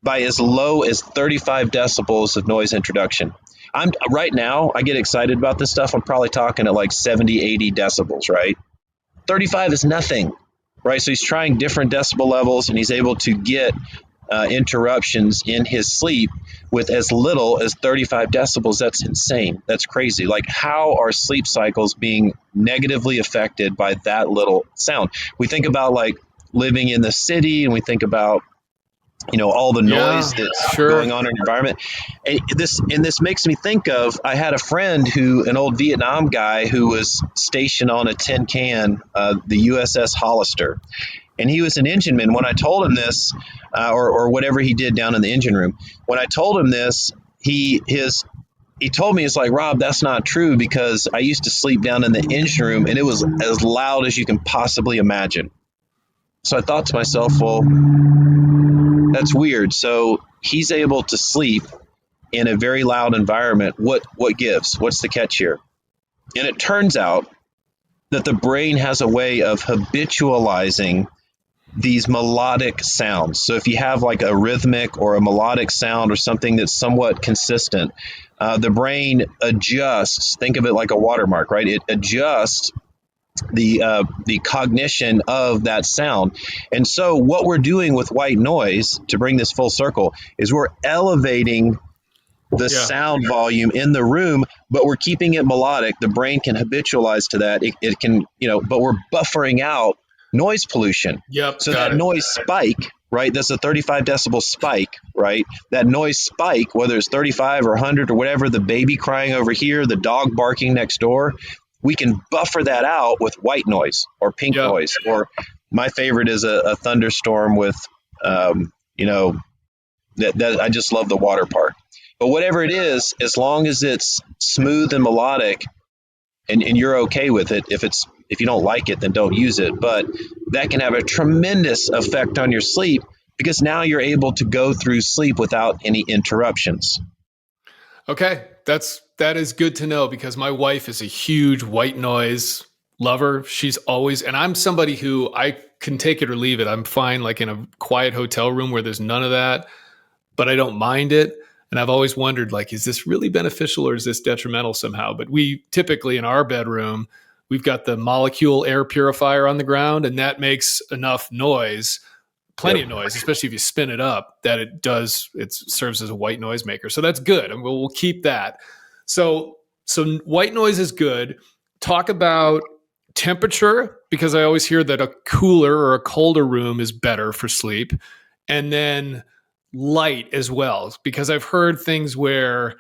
S2: by as low as 35 decibels of noise introduction. I'm right now, I get excited about this stuff. I'm probably talking at like 70, 80 decibels, right? 35 is nothing, right? So he's trying different decibel levels and he's able to get interruptions in his sleep with as little as 35 decibels. That's insane. That's crazy. Like, how are sleep cycles being negatively affected by that little sound? We think about like living in the city and we think about all the noise
S1: Yeah,
S2: that's
S1: sure.
S2: going on in the environment. And this makes me think of, I had a friend an old Vietnam guy who was stationed on a tin can, the USS Hollister. And he was an engineman. When I told him this, or whatever he did down in the engine room, when I told him this, he told me, it's like, Rob, that's not true, because I used to sleep down in the engine room and it was as loud as you can possibly imagine. So I thought to myself, well, that's weird. So he's able to sleep in a very loud environment. What gives? What's the catch here? And it turns out that the brain has a way of habitualizing these melodic sounds. So if you have like a rhythmic or a melodic sound or something that's somewhat consistent, the brain adjusts. Think of it like a watermark, right? It adjusts the cognition of that sound. And so what we're doing with white noise, to bring this full circle, is we're elevating the sound volume in the room, but we're keeping it melodic. The brain can habitualize to that. It can, but we're buffering out noise pollution.
S1: Yep,
S2: So
S1: got
S2: that
S1: it.
S2: noise spike, right? That's a 35 decibel spike, right? That noise spike, whether it's 35 or 100 or whatever, the baby crying over here, the dog barking next door, we can buffer that out with white noise or pink
S1: Yep.
S2: noise. Or my favorite is a thunderstorm with, that I just love the water part. But whatever it is, as long as it's smooth and melodic, and you're okay with it, if you don't like it, then don't use it. But that can have a tremendous effect on your sleep, because now you're able to go through sleep without any interruptions.
S1: Okay, that is good to know, because my wife is a huge white noise lover. She's always, and I'm somebody who, I can take it or leave it. I'm fine like in a quiet hotel room where there's none of that, but I don't mind it. And I've always wondered, like, is this really beneficial or is this detrimental somehow? But we typically, in our bedroom, we've got the molecule air purifier on the ground, and that makes enough noise, plenty
S2: Yep.
S1: of noise, especially if you spin it up, that it serves as a white noise maker. So that's good. And we'll keep that. So white noise is good. Talk about temperature, because I always hear that a cooler or a colder room is better for sleep. And then light as well, because I've heard things where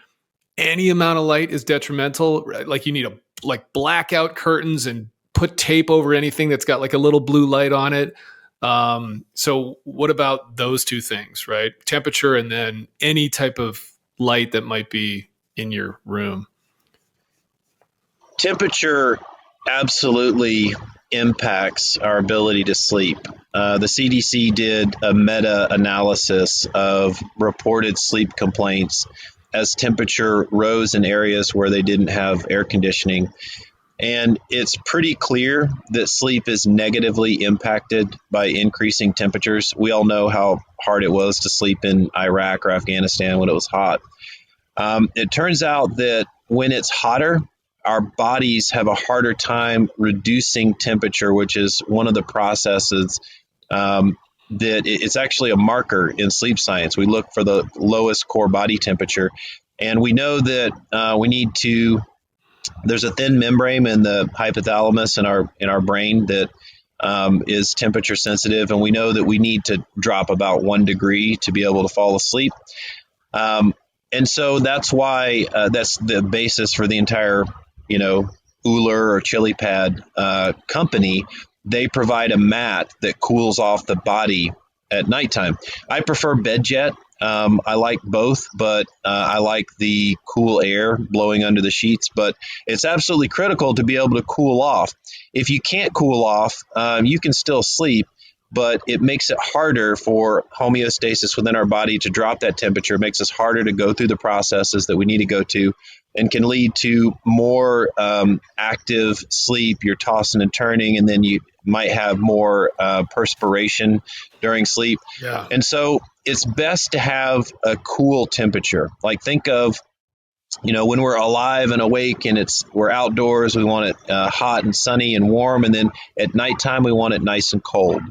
S1: any amount of light is detrimental. Right? Like you need like blackout curtains and put tape over anything that's got like a little blue light on it. So what about those two things, right? Temperature and then any type of light that might be in your room.
S2: Temperature absolutely impacts our ability to sleep. The CDC did a meta-analysis of reported sleep complaints as temperature rose in areas where they didn't have air conditioning. And it's pretty clear that sleep is negatively impacted by increasing temperatures. We all know how hard it was to sleep in Iraq or Afghanistan when it was hot. It turns out that when it's hotter, our bodies have a harder time reducing temperature, which is one of the processes that it's actually a marker in sleep science. We look for the lowest core body temperature, and we know that we need to. There's a thin membrane in the hypothalamus in our brain that is temperature sensitive, and we know that we need to drop about 1 degree to be able to fall asleep. And so that's why that's the basis for the entire, Uller or Chili Pad company. They provide a mat that cools off the body at nighttime. I prefer BedJet. I like both, but I like the cool air blowing under the sheets. But it's absolutely critical to be able to cool off. If you can't cool off, you can still sleep, but it makes it harder for homeostasis within our body to drop that temperature. It makes us harder to go through the processes that we need to go to, and can lead to more active sleep. You're tossing and turning, and then you might have more perspiration during sleep.
S1: Yeah.
S2: And so it's best to have a cool temperature. Like, think of, when we're alive and awake and we're outdoors, we want it hot and sunny and warm. And then at nighttime, we want it nice and cold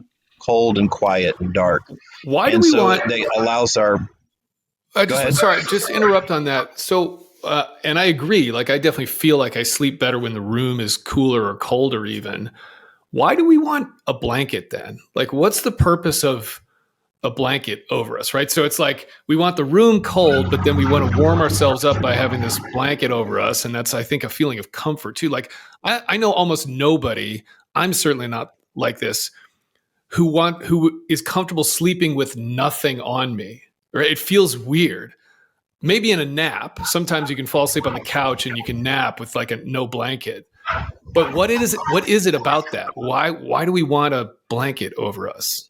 S2: and quiet and dark.
S1: Why do
S2: And
S1: we
S2: so
S1: want?
S2: they allows our, go ahead.
S1: Sorry, just interrupt on that. So, and I agree. Like, I definitely feel like I sleep better when the room is cooler or colder, even. Why do we want a blanket then? Like, what's the purpose of a blanket over us, right? So it's like we want the room cold, but then we want to warm ourselves up by having this blanket over us. And that's, I think, a feeling of comfort too. Like, I know almost nobody, I'm certainly not like this, who is comfortable sleeping with nothing on me, right? It feels weird. Maybe in a nap, sometimes you can fall asleep on the couch and you can nap with like a no blanket. But what is it about that? Why do we want a blanket over us?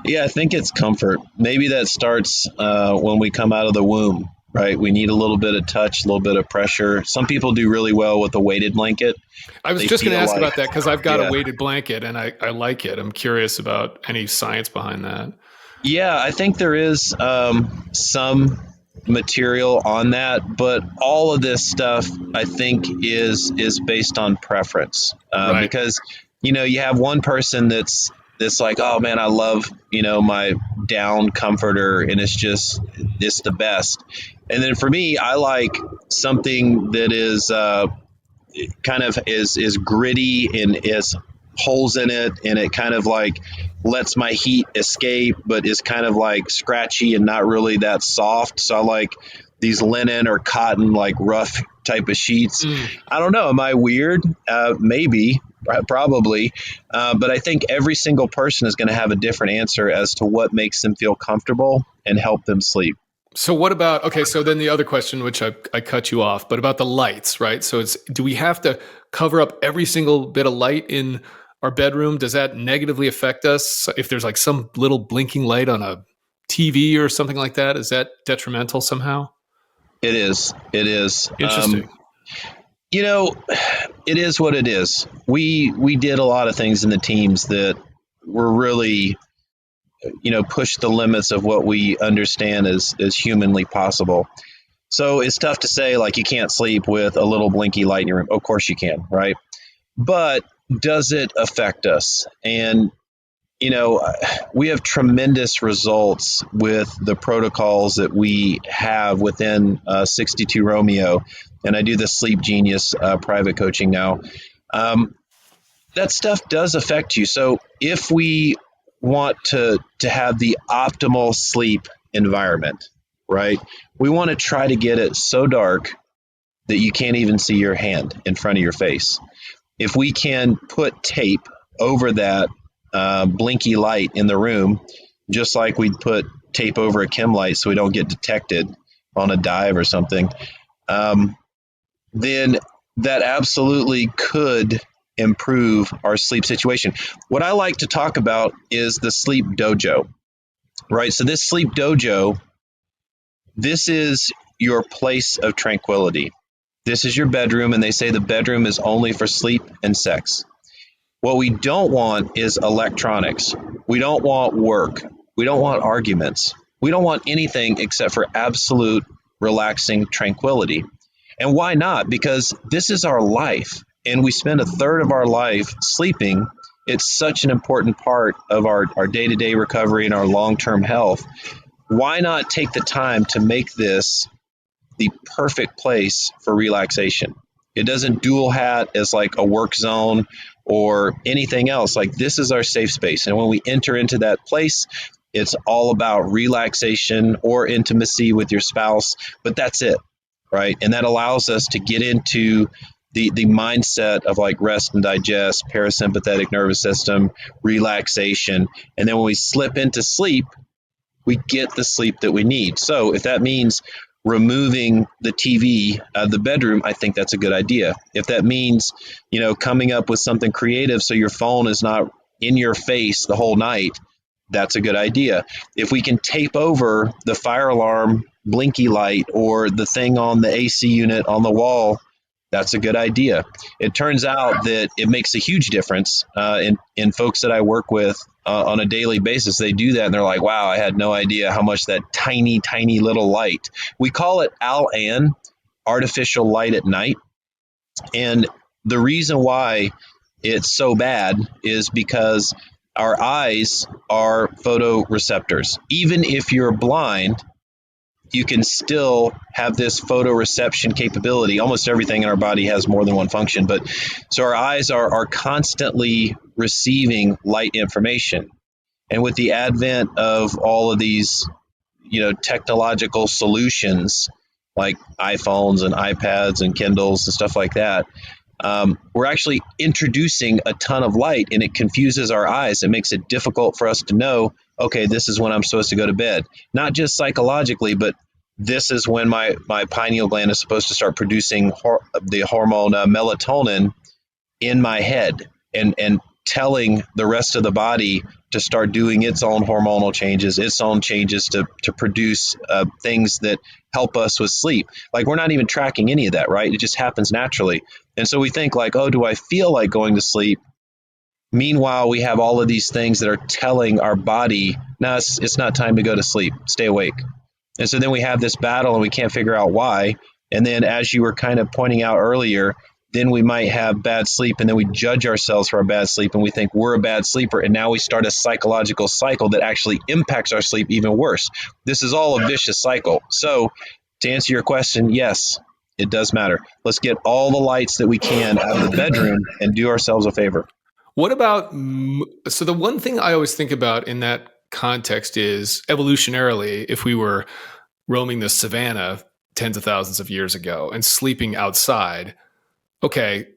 S2: Yeah, I think it's comfort. Maybe that starts when we come out of the womb, right? We need a little bit of touch, a little bit of pressure. Some people do really well with a weighted blanket.
S1: I was
S2: They
S1: just going to
S2: feel
S1: ask
S2: like,
S1: about that because I've got a
S2: yeah.
S1: weighted blanket and I like it. I'm curious about any science behind that.
S2: Yeah, I think there is some material on that, but all of this stuff I think is based on preference.
S1: Right.
S2: Because you have one person that's like, oh man, I love my down comforter, and it's the best. And then for me, I like something that is kind of is gritty and is holes in it, and it kind of like lets my heat escape, but is kind of like scratchy and not really that soft. So I like these linen or cotton, like rough type of sheets. I don't know. Am I weird? Maybe, probably. But I think every single person is going to have a different answer as to what makes them feel comfortable and help them sleep.
S1: So what about, okay, so then the other question, which I cut you off, but about the lights, right? So do we have to cover up every single bit of light in our bedroom? Does that negatively affect us? If there's like some little blinking light on a TV or something like that, is that detrimental somehow?
S2: It is. It is.
S1: Interesting.
S2: It is what it is. We did a lot of things in the teams that were really push the limits of what we understand as humanly possible. So it's tough to say, like, you can't sleep with a little blinky light in your room. Of course you can, right? But does it affect us? And we have tremendous results with the protocols that we have within 62 Romeo, and I do the Sleep Genius private coaching now. That stuff does affect you. So if we want to have the optimal sleep environment, right? We want to try to get it so dark that you can't even see your hand in front of your face. If we can put tape over that blinky light in the room, just like we'd put tape over a chem light so we don't get detected on a dive or something, then that absolutely could improve our sleep situation. What I like to talk about is the sleep dojo, right? So this sleep dojo, this is your place of tranquility. This is your bedroom, and they say the bedroom is only for sleep and sex. What we don't want is electronics. We don't want work. We don't want arguments. We don't want anything except for absolute relaxing tranquility. And why not? Because this is our life, and we spend a third of our life sleeping. It's such an important part of our day to day recovery and our long term health. Why not take the time to make this the perfect place for relaxation? It doesn't dual hat as like a work zone or anything else. Like, this is our safe space. And when we enter into that place, it's all about relaxation or intimacy with your spouse, but that's it, right? And that allows us to get into the mindset of like rest and digest, parasympathetic nervous system, relaxation. And then when we slip into sleep, we get the sleep that we need. So if that means removing the TV out of the bedroom, I think that's a good idea. If that means, coming up with something creative so your phone is not in your face the whole night, that's a good idea. If we can tape over the fire alarm blinky light or the thing on the AC unit on the wall, that's a good idea. It turns out that it makes a huge difference in folks that I work with on a daily basis. They do that and they're like, wow, I had no idea how much that tiny, tiny little light. We call it Al-An, artificial light at night. And the reason why it's so bad is because our eyes are photoreceptors. Even if you're blind, you can still have this photoreception capability. Almost everything in our body has more than one function, but so our eyes are constantly receiving light information. And with the advent of all of these, technological solutions like iPhones and iPads and Kindles and stuff like that, we're actually introducing a ton of light, and it confuses our eyes. It makes it difficult for us to know, okay, this is when I'm supposed to go to bed. Not just psychologically, but this is when my pineal gland is supposed to start producing the hormone melatonin in my head, and telling the rest of the body to start doing its own hormonal changes, its own changes to produce things that help us with sleep. Like, we're not even tracking any of that, right? It just happens naturally. And so we think like, oh, do I feel like going to sleep? Meanwhile, we have all of these things that are telling our body, no, it's not time to go to sleep. Stay awake. And so then we have this battle and we can't figure out why. And then, as you were kind of pointing out earlier, then we might have bad sleep, and then we judge ourselves for our bad sleep, and we think we're a bad sleeper. And now we start a psychological cycle that actually impacts our sleep even worse. This is all a vicious cycle. So to answer your question, yes, it does matter. Let's get all the lights that we can out of the bedroom and do ourselves a favor.
S1: What about, so the one thing I always think about in that context is evolutionarily, if we were roaming the savannah tens of thousands of years ago and sleeping outside, okay,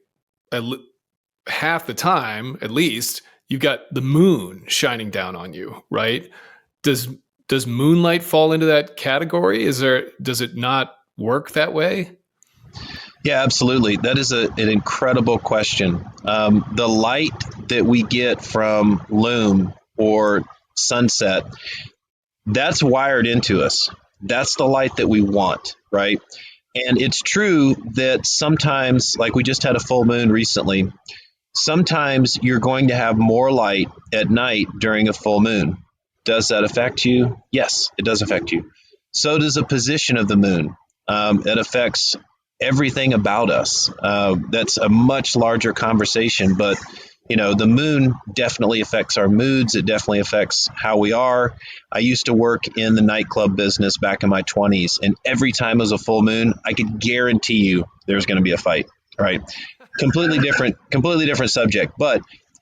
S1: half the time, at least, you've got the moon shining down on you, right? Does moonlight fall into that category? Does it not work that way?
S2: Yeah, absolutely. That is an incredible question. The light that we get from loom or sunset, that's wired into us. That's the light that we want, right? And it's true that sometimes, like we just had a full moon recently, sometimes you're going to have more light at night during a full moon. Does that affect you? Yes, it does affect you. So does the position of the moon. It affects everything about us. That's a much larger conversation, but the moon definitely affects our moods. It definitely affects how we are. I used to work in the nightclub business back in my 20s, and every time it was a full moon, I could guarantee you there's going to be a fight, right? Completely different subject, but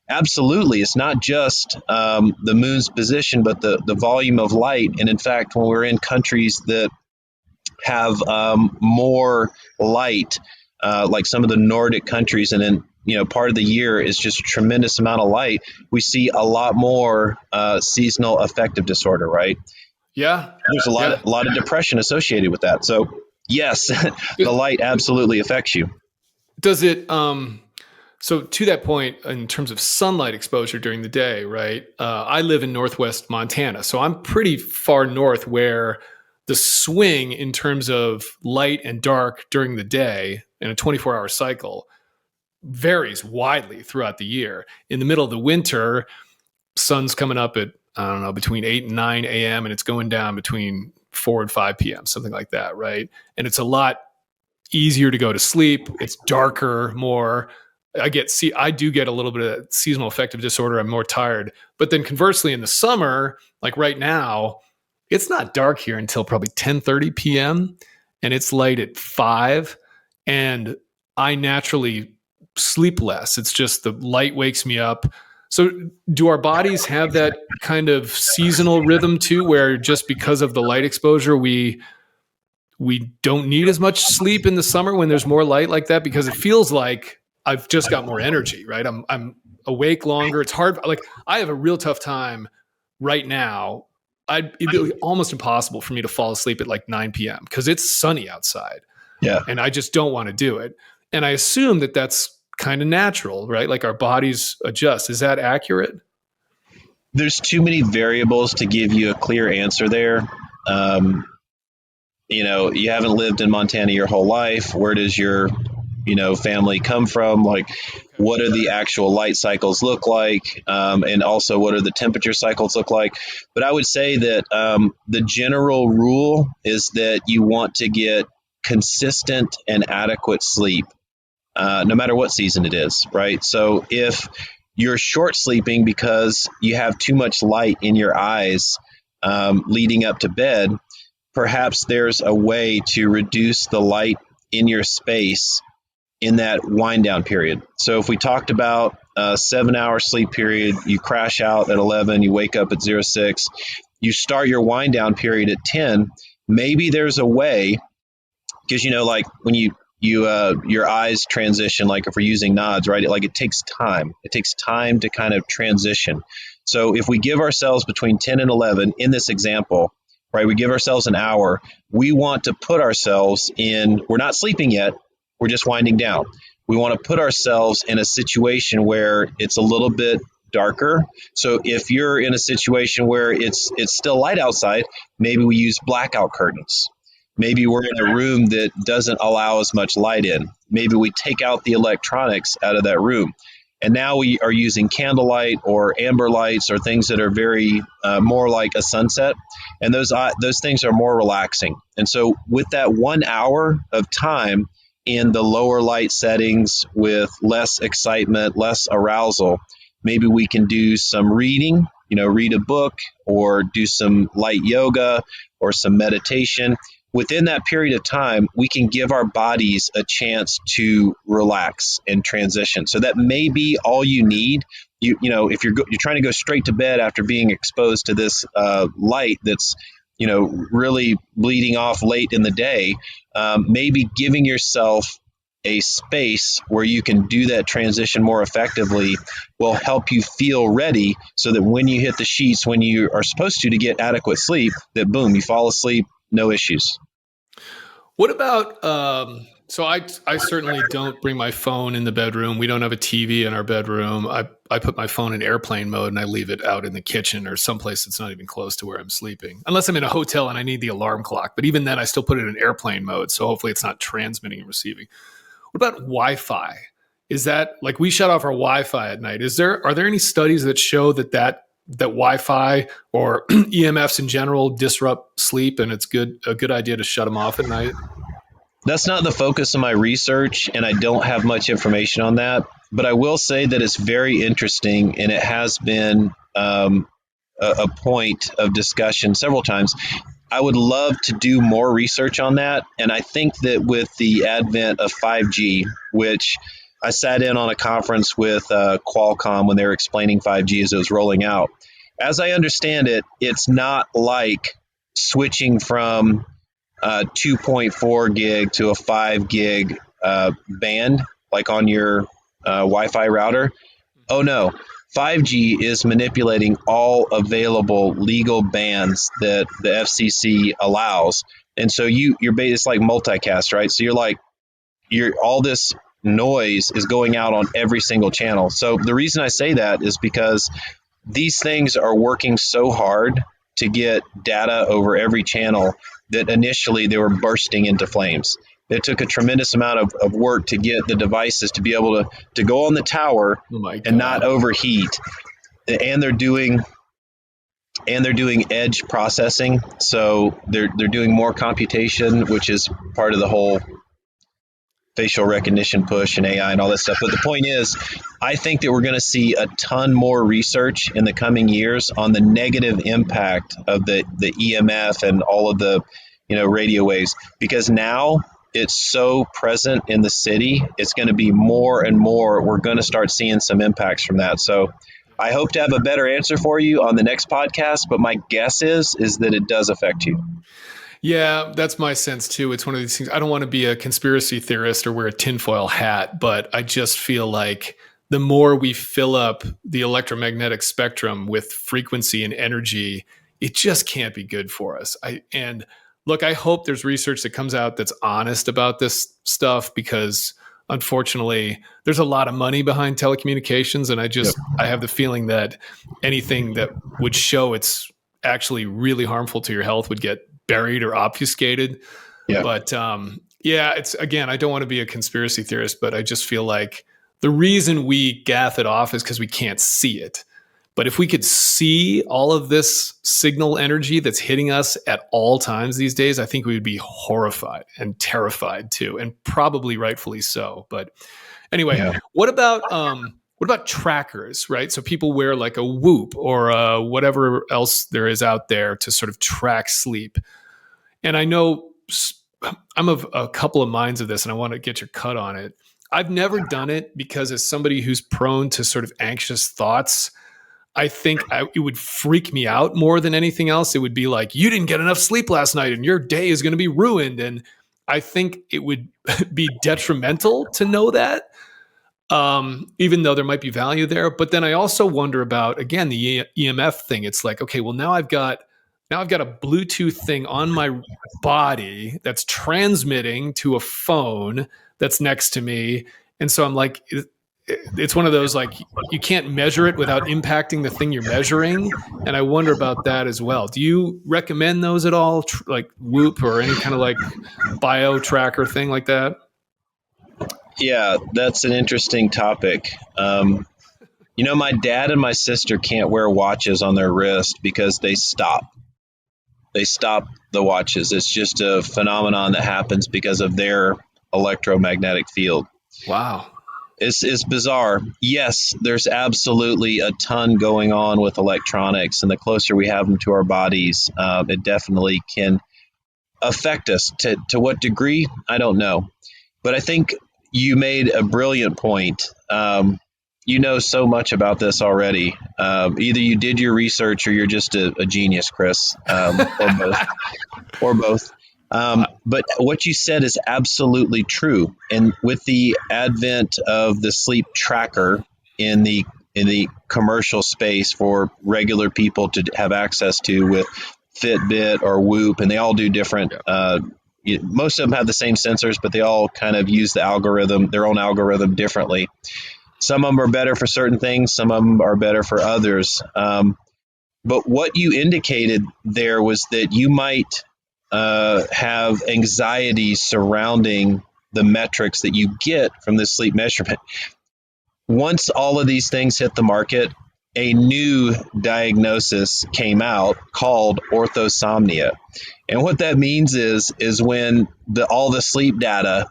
S2: absolutely, it's not just the moon's position, but the volume of light. And in fact, when we're in countries that have more light, like some of the Nordic countries, and then part of the year is just a tremendous amount of light, we see a lot more seasonal affective disorder, right?
S1: Yeah,
S2: there's a lot of depression associated with that. So yes, the light absolutely affects you.
S1: Does it? So to that point, in terms of sunlight exposure during the day, right? I live in Northwest Montana, so I'm pretty far north where the swing in terms of light and dark during the day in a 24-hour cycle varies widely throughout the year. In the middle of the winter, sun's coming up at, I don't know, between 8 and 9 a.m. and it's going down between 4 and 5 p.m., something like that, right? And it's a lot easier to go to sleep. It's darker, more. I do get a little bit of seasonal affective disorder. I'm more tired. But then conversely, in the summer, like right now, it's not dark here until probably 10:30 p.m. and it's light at 5. And I naturally sleep less. It's just the light wakes me up. So do our bodies have that kind of seasonal rhythm too, where just because of the light exposure, we don't need as much sleep in the summer when there's more light like that? Because it feels like I've just got more energy, right? I'm awake longer. It's hard. Like I have a real tough time right now. It'd be almost impossible for me to fall asleep at like 9 p.m. because it's sunny outside.
S2: Yeah.
S1: And I just don't want to do it. And I assume that that's kind of natural, right? Like our bodies adjust. Is that accurate?
S2: There's too many variables to give you a clear answer there. You haven't lived in Montana your whole life. Where does your, family come from? Like, what are the actual light cycles look like? And also, what are the temperature cycles look like? But I would say that the general rule is that you want to get consistent and adequate sleep, no matter what season it is, right? So if you're short sleeping because you have too much light in your eyes leading up to bed, perhaps there's a way to reduce the light in your space in that wind down period. So if we talked about a 7-hour sleep period, you crash out at 11, you wake up at 06, you start your wind down period at 10, maybe there's a way, because like when your eyes transition, like if we're using nods, right? It takes time. It takes time to kind of transition. So if we give ourselves between 10 and 11 in this example, right, we give ourselves an hour, we want to put ourselves we're not sleeping yet, we're just winding down. We want to put ourselves in a situation where it's a little bit darker. So if you're in a situation where it's still light outside, maybe we use blackout curtains. Maybe we're in a room that doesn't allow as much light in. Maybe we take out the electronics out of that room. And now we are using candlelight or amber lights or things that are very more like a sunset. And those things are more relaxing. And so with that 1 hour of time in the lower light settings with less excitement, less arousal, maybe we can do some reading, read a book or do some light yoga or some meditation. Within that period of time, we can give our bodies a chance to relax and transition. So that may be all you need. If you're trying to go straight to bed after being exposed to this light that's really bleeding off late in the day, maybe giving yourself a space where you can do that transition more effectively will help you feel ready so that when you hit the sheets, when you are supposed to get adequate sleep, that boom, you fall asleep, no issues.
S1: What about, so I certainly don't bring my phone in the bedroom. We don't have a TV in our bedroom. I put my phone in airplane mode and I leave it out in the kitchen or someplace that's not even close to where I'm sleeping. Unless I'm in a hotel and I need the alarm clock. But even then, I still put it in airplane mode. So hopefully it's not transmitting and receiving. What about Wi-Fi? Is that, like, we shut off our Wi-Fi at night? Are there any studies that show that Wi-Fi or EMFs in general disrupt sleep and it's a good idea to shut them off at night?
S2: That's not the focus of my research, and I don't have much information on that. But I will say that it's very interesting, and it has been a point of discussion several times. I would love to do more research on that, and I think that with the advent of 5G, which I sat in on a conference with Qualcomm when they were explaining 5G as it was rolling out. As I understand it, it's not like switching from 2.4 gig to a 5 gig band, like on your Wi-Fi router. Oh no, 5G is manipulating all available legal bands that the FCC allows. And so it's like multicast, right? So you're all this noise is going out on every single channel. So the reason I say that is because these things are working so hard to get data over every channel that initially they were bursting into flames. It took a tremendous amount of work to get the devices to be able to go on the tower and not overheat. And they're doing edge processing, so they're doing more computation, which is part of the whole facial recognition push and AI and all that stuff. But the point is, I think that we're going to see a ton more research in the coming years on the negative impact of the EMF and all of the radio waves, because now it's so present in the city. It's going to be more and more. We're going to start seeing some impacts from that. So I hope to have a better answer for you on the next podcast, but my guess is that it does affect you.
S1: Yeah, that's my sense too. It's one of these things. I don't want to be a conspiracy theorist or wear a tinfoil hat, but I just feel like the more we fill up the electromagnetic spectrum with frequency and energy, it just can't be good for us. And look, I hope there's research that comes out that's honest about this stuff, because unfortunately there's a lot of money behind telecommunications. And I have the feeling that anything that would show it's actually really harmful to your health would get buried or obfuscated.
S2: Yeah.
S1: But it's, again, I don't want to be a conspiracy theorist, but I just feel like the reason we gaff it off is because we can't see it. But if we could see all of this signal energy that's hitting us at all times these days, I think we would be horrified and terrified too, and probably rightfully so. But anyway, what about trackers, right? So people wear like a Whoop or whatever else there is out there to sort of track sleep. And I know I'm of a couple of minds of this, and I want to get your cut on it. I've never done it because, as somebody who's prone to sort of anxious thoughts, I think it would freak me out more than anything else. It would be like, you didn't get enough sleep last night and your day is going to be ruined. And I think it would be detrimental to know that, even though there might be value there. But then I also wonder about, again, the EMF thing. It's like, okay, well, now I've got a Bluetooth thing on my body that's transmitting to a phone that's next to me. And so I'm like, it's one of those, like, you can't measure it without impacting the thing you're measuring. And I wonder about that as well. Do you recommend those at all? Like Whoop or any kind of like bio tracker thing like that?
S2: Yeah, that's an interesting topic. My dad and my sister can't wear watches on their wrist because they stop the watches. It's just a phenomenon that happens because of their electromagnetic field.
S1: Wow.
S2: It's bizarre. Yes, there's absolutely a ton going on with electronics, and the closer we have them to our bodies, it definitely can affect us. To what degree, I don't know. But I think you made a brilliant point. You know so much about this already. Either you did your research or you're just a genius, Chris, or both. But what you said is absolutely true. And with the advent of the sleep tracker in the commercial space for regular people to have access to with Fitbit or Whoop, and they all do different. Most of them have the same sensors, but they all kind of use their own algorithm differently. Some of them are better for certain things. Some of them are better for others. But what you indicated there was that you might have anxiety surrounding the metrics that you get from this sleep measurement. Once all of these things hit the market, a new diagnosis came out called orthosomnia. And what that means is when all the sleep data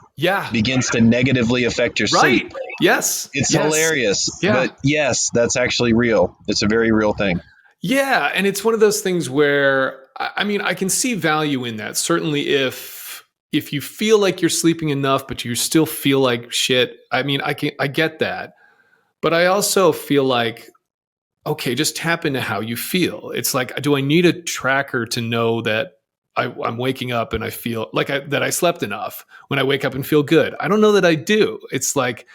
S2: begins to negatively affect your sleep.
S1: Yes.
S2: It's hilarious. Yeah. But yes, that's actually real. It's a very real thing.
S1: Yeah. And it's one of those things where, I mean, I can see value in that. Certainly if you feel like you're sleeping enough, but you still feel like shit. I mean, I get that. But I also feel like, okay, just tap into how you feel. It's like, do I need a tracker to know that I'm waking up and I feel like that I slept enough when I wake up and feel good? I don't know that I do. It's like,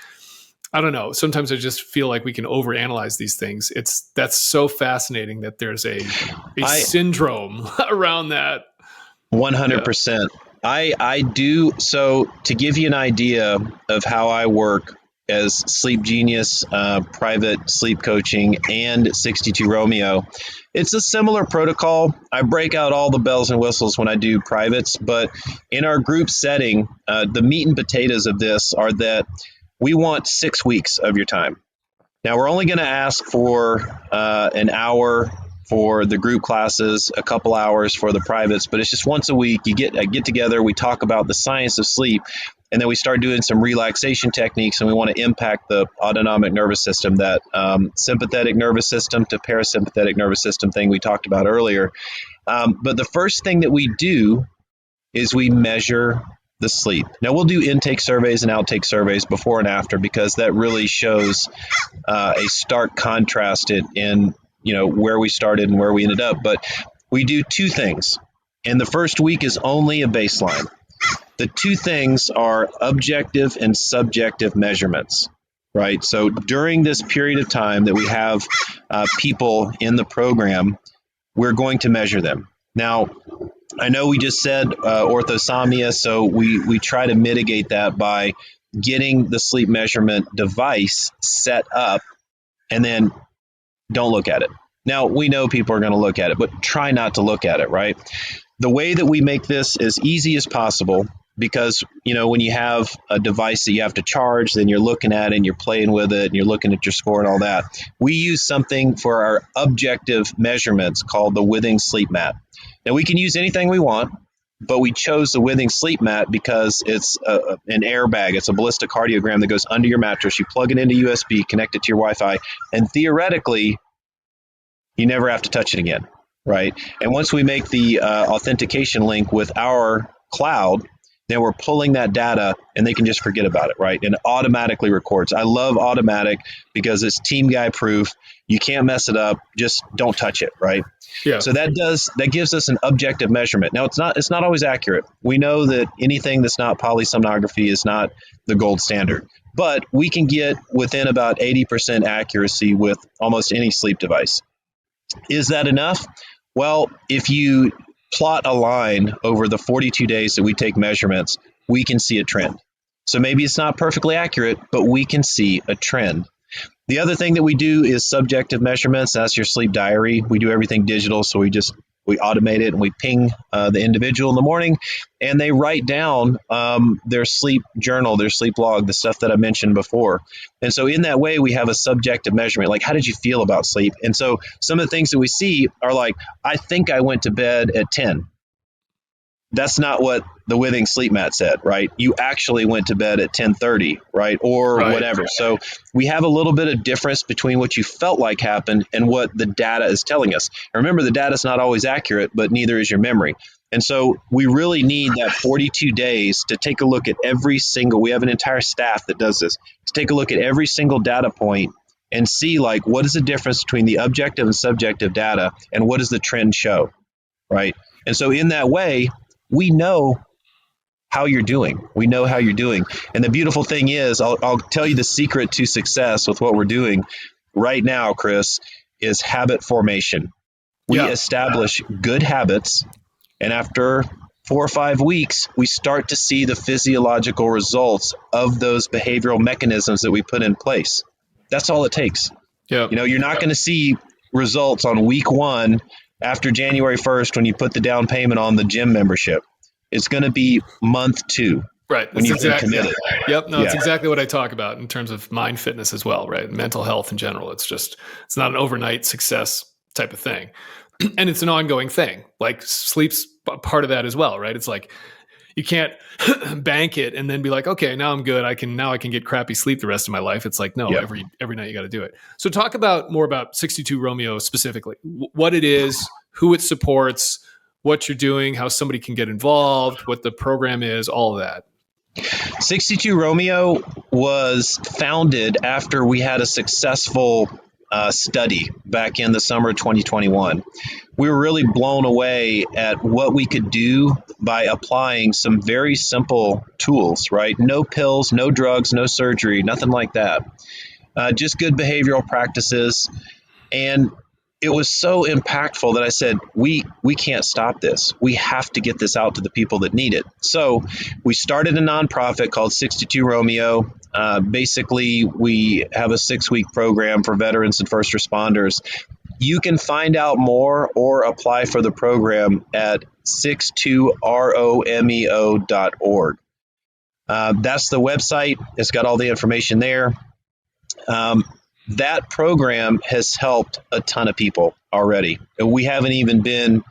S1: I don't know. Sometimes I just feel like we can overanalyze these things. That's so fascinating that there's a syndrome around that.
S2: 100%. I do. So to give you an idea of how I work as Sleep Genius, private sleep coaching, and 62 Romeo, it's a similar protocol. I break out all the bells and whistles when I do privates, but in our group setting, the meat and potatoes of this are that we want 6 weeks of your time. Now, we're only going to ask for an hour for the group classes, a couple hours for the privates, but it's just once a week. You get together, we talk about the science of sleep, and then we start doing some relaxation techniques, and we want to impact the autonomic nervous system, that sympathetic nervous system to parasympathetic nervous system thing we talked about earlier. But the first thing that we do is we measure the sleep. Now, we'll do intake surveys and outtake surveys before and after, because that really shows a stark contrast in where we started and where we ended up. But we do two things, and the first week is only a baseline. The two things are objective and subjective measurements, right? So during this period of time that we have people in the program, we're going to measure them. Now, I know we just said orthosomnia, so we try to mitigate that by getting the sleep measurement device set up, and then don't look at it. Now, we know people are going to look at it, but try not to look at it, right? The way that we make this as easy as possible, because, when you have a device that you have to charge, then you're looking at it and you're playing with it and you're looking at your score and all that. We use something for our objective measurements called the Withing sleep mat. Now, we can use anything we want, but we chose the Withing sleep mat because it's an airbag. It's a ballistic cardiogram that goes under your mattress. You plug it into USB, connect it to your Wi-Fi, and theoretically, you never have to touch it again, right? And once we make the authentication link with our cloud, then we're pulling that data and they can just forget about it, right? And it automatically records. I love automatic because it's team guy proof. You can't mess it up. Just don't touch it, right?
S1: Yeah.
S2: So that gives us an objective measurement. Now, it's not always accurate. We know that anything that's not polysomnography is not the gold standard, but we can get within about 80% accuracy with almost any sleep device. Is that enough? Well, if you plot a line over the 42 days that we take measurements, we can see a trend. So maybe it's not perfectly accurate, but we can see a trend. The other thing that we do is subjective measurements. That's your sleep diary. We do everything digital, so we automate it, and we ping the individual in the morning, and they write down their sleep journal, their sleep log, the stuff that I mentioned before. And so in that way, we have a subjective measurement, like how did you feel about sleep? And so some of the things that we see are like, I think I went to bed at 10. That's not what the Withing sleep mat said, right? You actually went to bed at 10:30, right? Or
S1: Right.
S2: whatever. So we have a little bit of difference between what you felt like happened and what the data is telling us. And remember, the data is not always accurate, but neither is your memory. And so we really need that 42 days to take a look at we have an entire staff that does this, to take a look at every single data point and see, like, what is the difference between the objective and subjective data, and what does the trend show, right? And so in that way, we know how you're doing. We know how you're doing. And the beautiful thing is, I'll tell you the secret to success with what we're doing right now, Chris, is habit formation. We establish good habits, and after 4 or 5 weeks, we start to see the physiological results of those behavioral mechanisms that we put in place. That's all it takes.
S1: Yeah.
S2: You're not going to see results on week 1 after January 1st when you put the down payment on the gym membership. It's going to be month 2.
S1: Right.
S2: When you've been committed.
S1: Yep. No, it's exactly what I talk about in terms of mind fitness as well, right? Mental health in general. It's not an overnight success type of thing. And it's an ongoing thing. Like sleep's part of that as well, right? It's like you can't bank it and then be like, okay, now I'm good. I can get crappy sleep the rest of my life. It's like, no, every night you got to do it. So talk more about 62 Romeo specifically, what it is, who it supports, what you're doing, how somebody can get involved, what the program is, all of that.
S2: 62 Romeo was founded after we had a successful study back in the summer of 2021. We were really blown away at what we could do by applying some very simple tools, right? No pills, no drugs, no surgery, nothing like that. Just good behavioral practices. And it was so impactful that I said, we can't stop this. We have to get this out to the people that need it. So we started a nonprofit called 62 Romeo. Basically, we have a 6-week program for veterans and first responders. You can find out more or apply for the program at 62romeo.org. That's the website. It's got all the information there. That program has helped a ton of people already. We haven't even been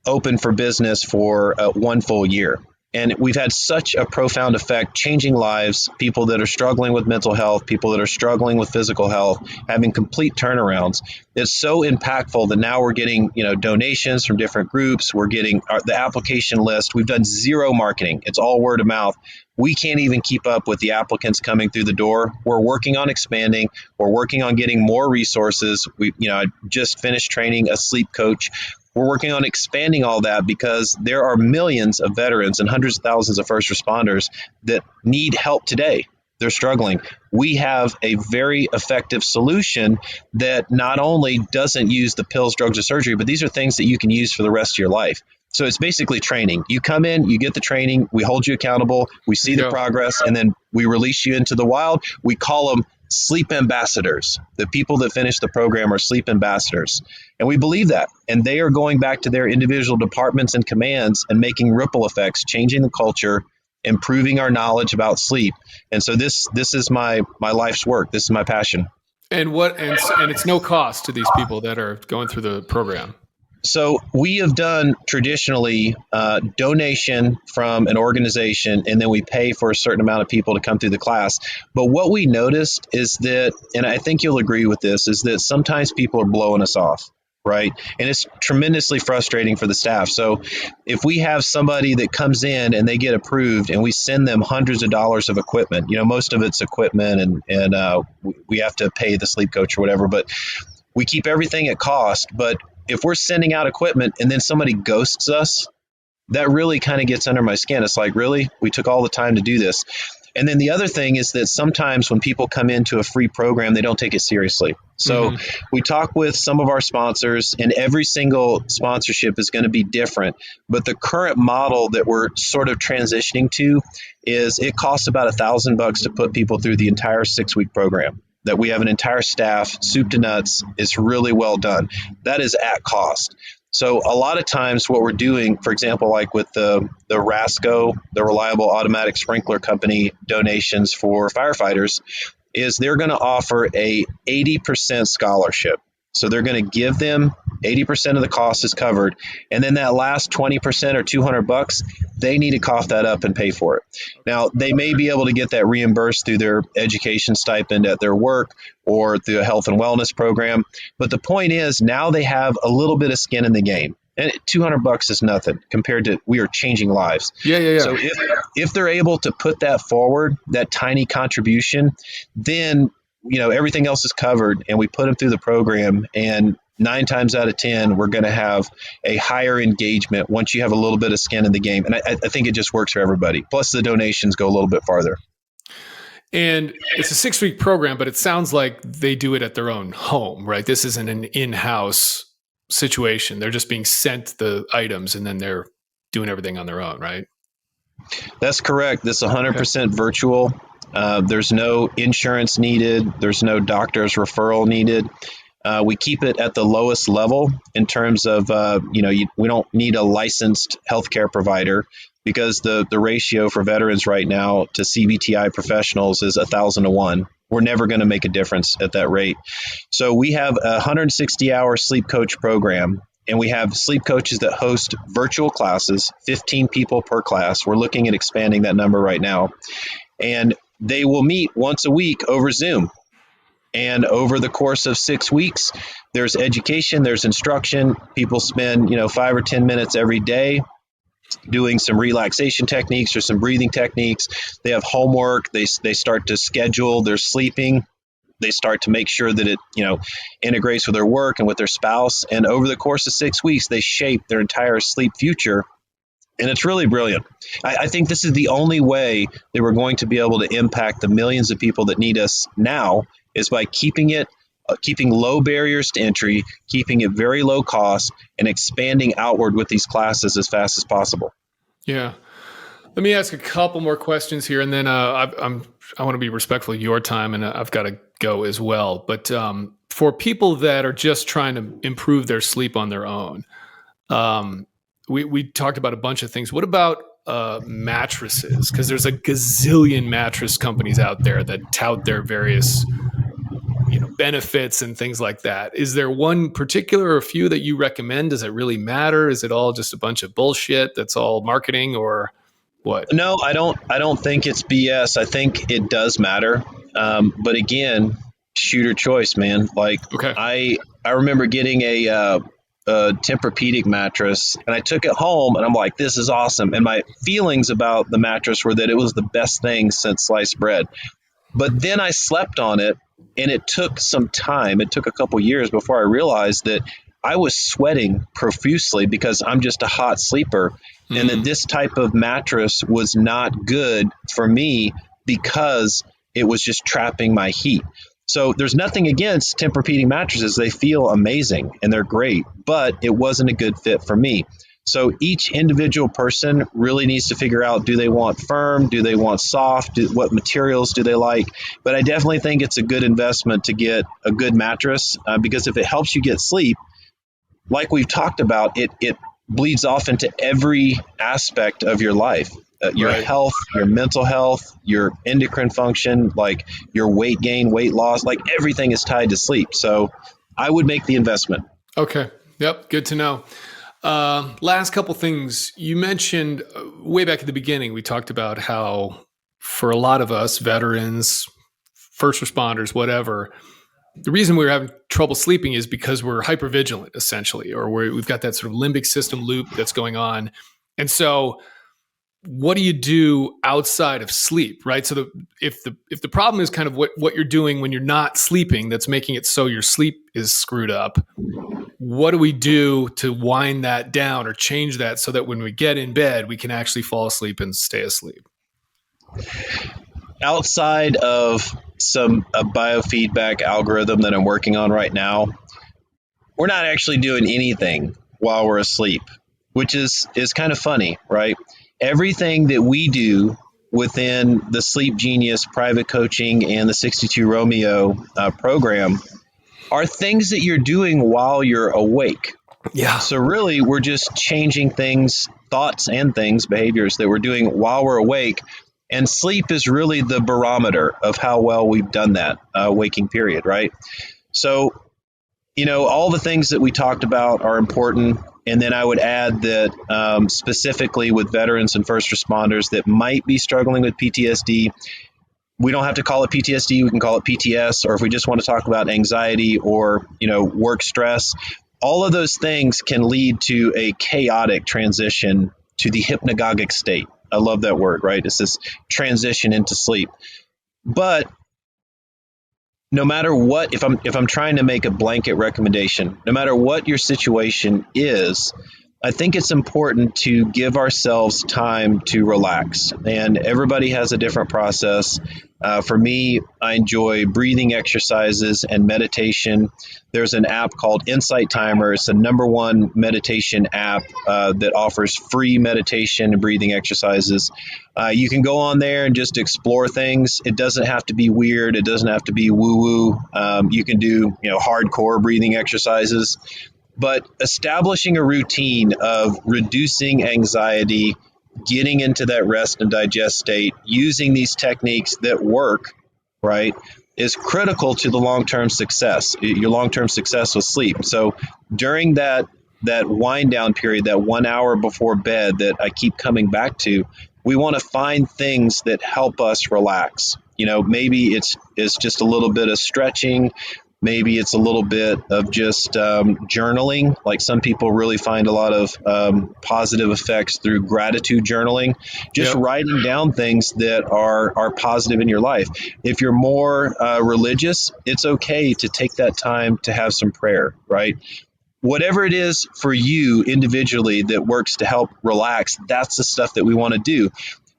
S2: open for business for 1 full year. And we've had such a profound effect, changing lives, people that are struggling with mental health, people that are struggling with physical health, having complete turnarounds. It's so impactful that now we're getting, donations from different groups. We're getting the application list. We've done zero marketing. It's all word of mouth. We can't even keep up with the applicants coming through the door. We're working on expanding. We're working on getting more resources. I just finished training a sleep coach. We're working on expanding all that because there are millions of veterans and hundreds of thousands of first responders that need help today. They're struggling. We have a very effective solution that not only doesn't use the pills, drugs, or surgery, but these are things that you can use for the rest of your life. So it's basically training. You come in, you get the training, we hold you accountable, we see the progress, and then we release you into the wild. We call them sleep ambassadors. The people that finish the program are sleep ambassadors. And we believe that. And they are going back to their individual departments and commands and making ripple effects, changing the culture, improving our knowledge about sleep. And so this is my life's work. This is my passion.
S1: And it's no cost to these people that are going through the program.
S2: So we have done traditionally donation from an organization, and then we pay for a certain amount of people to come through the class. But what we noticed is that, and I think you'll agree with this, is that sometimes people are blowing us off, right? And it's tremendously frustrating for the staff. So if we have somebody that comes in and they get approved and we send them hundreds of dollars of equipment, most of it's equipment and we have to pay the sleep coach or whatever, but we keep everything at cost. But if we're sending out equipment and then somebody ghosts us, that really kind of gets under my skin. It's like, really? We took all the time to do this. And then the other thing is that sometimes when people come into a free program, they don't take it seriously. So we talk with some of our sponsors, and every single sponsorship is going to be different. But the current model that we're sort of transitioning to is it costs about $1,000 to put people through the entire 6-week program. That we have an entire staff, soup to nuts. It's really well done. That is at cost. So a lot of times what we're doing, for example, like with the RASCO, the Reliable Automatic Sprinkler Company donations for firefighters, is they're going to offer a 80% scholarship. So they're going to give them 80% of the cost is covered. And then that last 20% or $200, they need to cough that up and pay for it. Now, they may be able to get that reimbursed through their education stipend at their work or through a health and wellness program. But the point is now they have a little bit of skin in the game. And $200 is nothing compared to we are changing lives.
S1: Yeah.
S2: So if they're able to put that forward, that tiny contribution, then everything else is covered, and we put them through the program, and 9 times out of 10, we're going to have a higher engagement once you have a little bit of skin in the game. And I think it just works for everybody. Plus the donations go a little bit farther.
S1: And it's a 6-week program, but it sounds like they do it at their own home, right? This isn't an in-house situation. They're just being sent the items and then they're doing everything on their own, right?
S2: That's correct. This is 100% virtual. There's no insurance needed. There's no doctor's referral needed. We keep it at the lowest level in terms of, we don't need a licensed healthcare provider because the ratio for veterans right now to CBTI professionals is 1,000 to 1. We're never going to make a difference at that rate. So we have a 160-hour sleep coach program, and we have sleep coaches that host virtual classes, 15 people per class. We're looking at expanding that number right now. And they will meet once a week over Zoom. And over the course of 6 weeks, there's education, there's instruction. People spend, 5 or 10 minutes every day doing some relaxation techniques or some breathing techniques. They have homework. They start to schedule their sleeping. They start to make sure that it, integrates with their work and with their spouse. And over the course of 6 weeks, they shape their entire sleep future. And it's really brilliant. I think this is the only way that we're going to be able to impact the millions of people that need us now is by keeping it keeping low barriers to entry, keeping it very low cost, and expanding outward with these classes as fast as possible.
S1: Yeah. Let me ask a couple more questions here, and then I want to be respectful of your time, and I've got to go as well. But for people that are just trying to improve their sleep on their own, we talked about a bunch of things. What about mattresses? Because there's a gazillion mattress companies out there that tout their various benefits and things like that. Is there one particular or a few that you recommend? Does it really matter? Is it all just a bunch of bullshit that's all marketing, or what?
S2: No, I don't think it's BS. I think it does matter. But again, shooter choice, man. Like
S1: Okay.
S2: I remember getting a Tempur-Pedic mattress, and I took it home, and I'm like, this is awesome. And my feelings about the mattress were that it was the best thing since sliced bread. But then I slept on it, and it took some time. It took a couple years before I realized that I was sweating profusely because I'm just a hot sleeper, and that this type of mattress was not good for me because it was just trapping my heat. So there's nothing against Tempur-Pedic mattresses. They feel amazing and they're great, but it wasn't a good fit for me. So each individual person really needs to figure out, do they want firm? Do they want soft? What materials do they like? But I definitely think it's a good investment to get a good mattress because if it helps you get sleep, like we've talked about, it bleeds off into every aspect of your life. Your
S1: Right.
S2: health, your mental health, your endocrine function, like your weight gain, weight loss, like everything is tied to sleep. So I would make the investment.
S1: Okay. Yep. Good to know. Last couple things. You mentioned way back at the beginning, we talked about how for a lot of us, veterans, first responders, whatever, the reason we're having trouble sleeping is because we're hypervigilant, essentially, or we've got that sort of limbic system loop that's going on. And so what do you do outside of sleep, right? So if the problem is kind of what you're doing when you're not sleeping that's making it so your sleep is screwed up, what do we do to wind that down or change that so that when we get in bed, we can actually fall asleep and stay asleep?
S2: Outside of a biofeedback algorithm that I'm working on right now, we're not actually doing anything while we're asleep, which is kind of funny, right? Everything that we do within the Sleep Genius private coaching and the 62 Romeo program are things that you're doing while you're awake.
S1: Yeah.
S2: So really, we're just changing things, thoughts and things, behaviors that we're doing while we're awake. And sleep is really the barometer of how well we've done that waking period, right? So, all the things that we talked about are important. And then I would add that specifically with veterans and first responders that might be struggling with PTSD, we don't have to call it PTSD. We can call it PTS, or if we just want to talk about anxiety or, work stress, all of those things can lead to a chaotic transition to the hypnagogic state. I love that word, right? It's this transition into sleep. But no matter what, if I'm trying to make a blanket recommendation, no matter what your situation is, I think it's important to give ourselves time to relax. And everybody has a different process. For me, I enjoy breathing exercises and meditation. There's an app called Insight Timer. It's the #1 meditation app that offers free meditation and breathing exercises. You can go on there and just explore things. It doesn't have to be weird. It doesn't have to be woo-woo. You can do, hardcore breathing exercises. But establishing a routine of reducing anxiety, getting into that rest and digest state, using these techniques that work, right, is critical to the long-term success, your long-term success with sleep. So during that wind down period, that 1 hour before bed that I keep coming back to, we want to find things that help us relax. Maybe it's just a little bit of stretching. Maybe it's a little bit of just journaling. Like some people really find a lot of positive effects through gratitude journaling, just
S1: Yep.
S2: writing down things that are positive in your life. If you're more religious, it's okay to take that time to have some prayer, right? Whatever it is for you individually that works to help relax, that's the stuff that we want to do.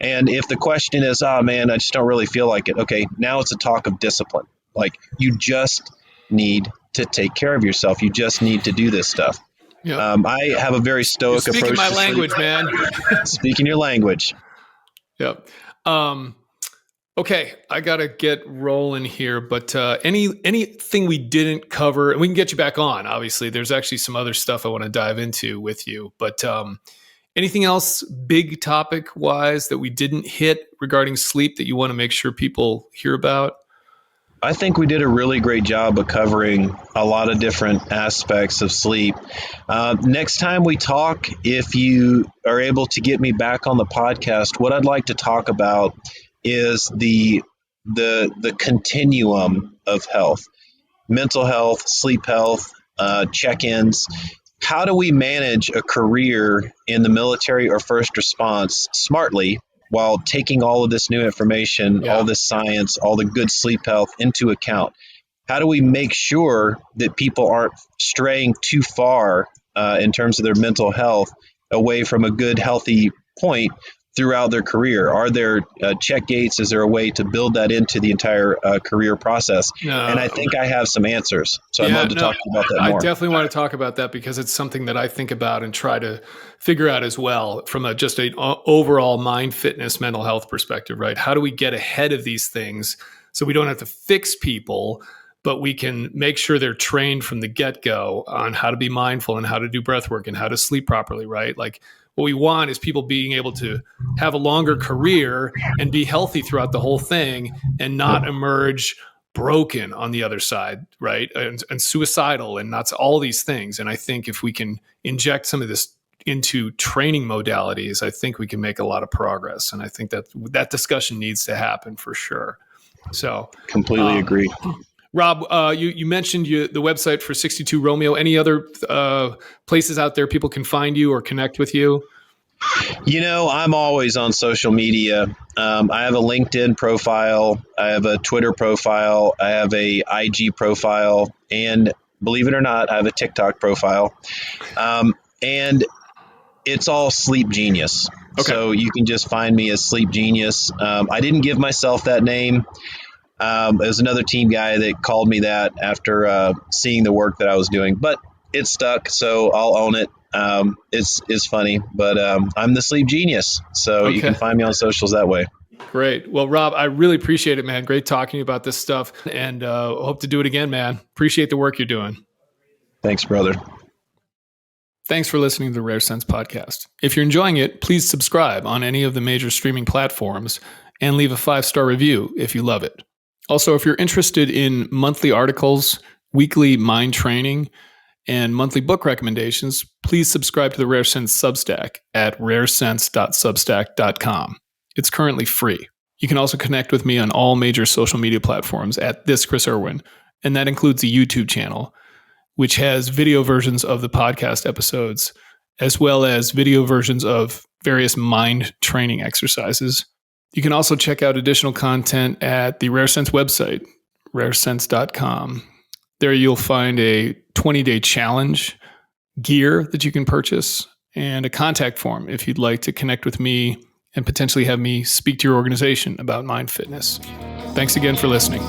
S2: And if the question is, oh man, I just don't really feel like it. Okay, now it's a talk of discipline. Like you just need to take care of yourself. You just need to do this stuff.
S1: Yep.
S2: I have a very
S1: You're
S2: stoic
S1: speaking
S2: approach
S1: my
S2: to
S1: language,
S2: sleep.
S1: man.
S2: Speaking your language.
S1: Yep. Okay, I gotta get rolling here, but anything we didn't cover, and we can get you back on. Obviously, there's actually some other stuff I want to dive into with you, but anything else big topic wise that we didn't hit regarding sleep that you want to make sure people hear about?
S2: I think we did a really great job of covering a lot of different aspects of sleep. Next time we talk, if you are able to get me back on the podcast, what I'd like to talk about is the continuum of health, mental health, sleep health, check-ins. How do we manage a career in the military or first response smartly while taking all of this new information, all this science, all the good sleep health into account? How do we make sure that people aren't straying too far in terms of their mental health away from a good, healthy point throughout their career? Are there check gates? Is there a way to build that into the entire career process? And I think I have some answers. So I'd love to talk about that more.
S1: I definitely want to talk about that because it's something that I think about and try to figure out as well from just an overall mind fitness, mental health perspective, right? How do we get ahead of these things so we don't have to fix people, but we can make sure they're trained from the get-go on how to be mindful and how to do breath work and how to sleep properly, right? Like, what we want is people being able to have a longer career and be healthy throughout the whole thing and not emerge broken on the other side, right? And suicidal and not all these things. And I think if we can inject some of this into training modalities, I think we can make a lot of progress. And I think that discussion needs to happen for sure. So
S2: completely agree.
S1: Rob, you mentioned the website for 62 Romeo. Any other places out there people can find you or connect with you?
S2: I'm always on social media. I have a LinkedIn profile. I have a Twitter profile. I have a IG profile. And believe it or not, I have a TikTok profile. And it's all Sleep Genius. Okay. So you can just find me as Sleep Genius. I didn't give myself that name. There's another team guy that called me that after seeing the work that I was doing, but it stuck, so I'll own it. It's funny, but I'm the Sleep Genius, so you can find me on socials that way.
S1: Great. Well, Rob, I really appreciate it, man. Great talking to you about this stuff, and hope to do it again, man. Appreciate the work you're doing.
S2: Thanks, brother.
S1: Thanks for listening to the Rare Sense podcast. If you're enjoying it, please subscribe on any of the major streaming platforms and leave a 5-star review if you love it. Also, if you're interested in monthly articles, weekly mind training, and monthly book recommendations, please subscribe to the Rare Sense Substack at raresense.substack.com. It's currently free. You can also connect with me on all major social media platforms at This Chris Irwin, and that includes a YouTube channel, which has video versions of the podcast episodes, as well as video versions of various mind training exercises. You can also check out additional content at the Rare Sense website, raresense.com. There you'll find a 20-day challenge, gear that you can purchase, and a contact form if you'd like to connect with me and potentially have me speak to your organization about mind fitness. Thanks again for listening.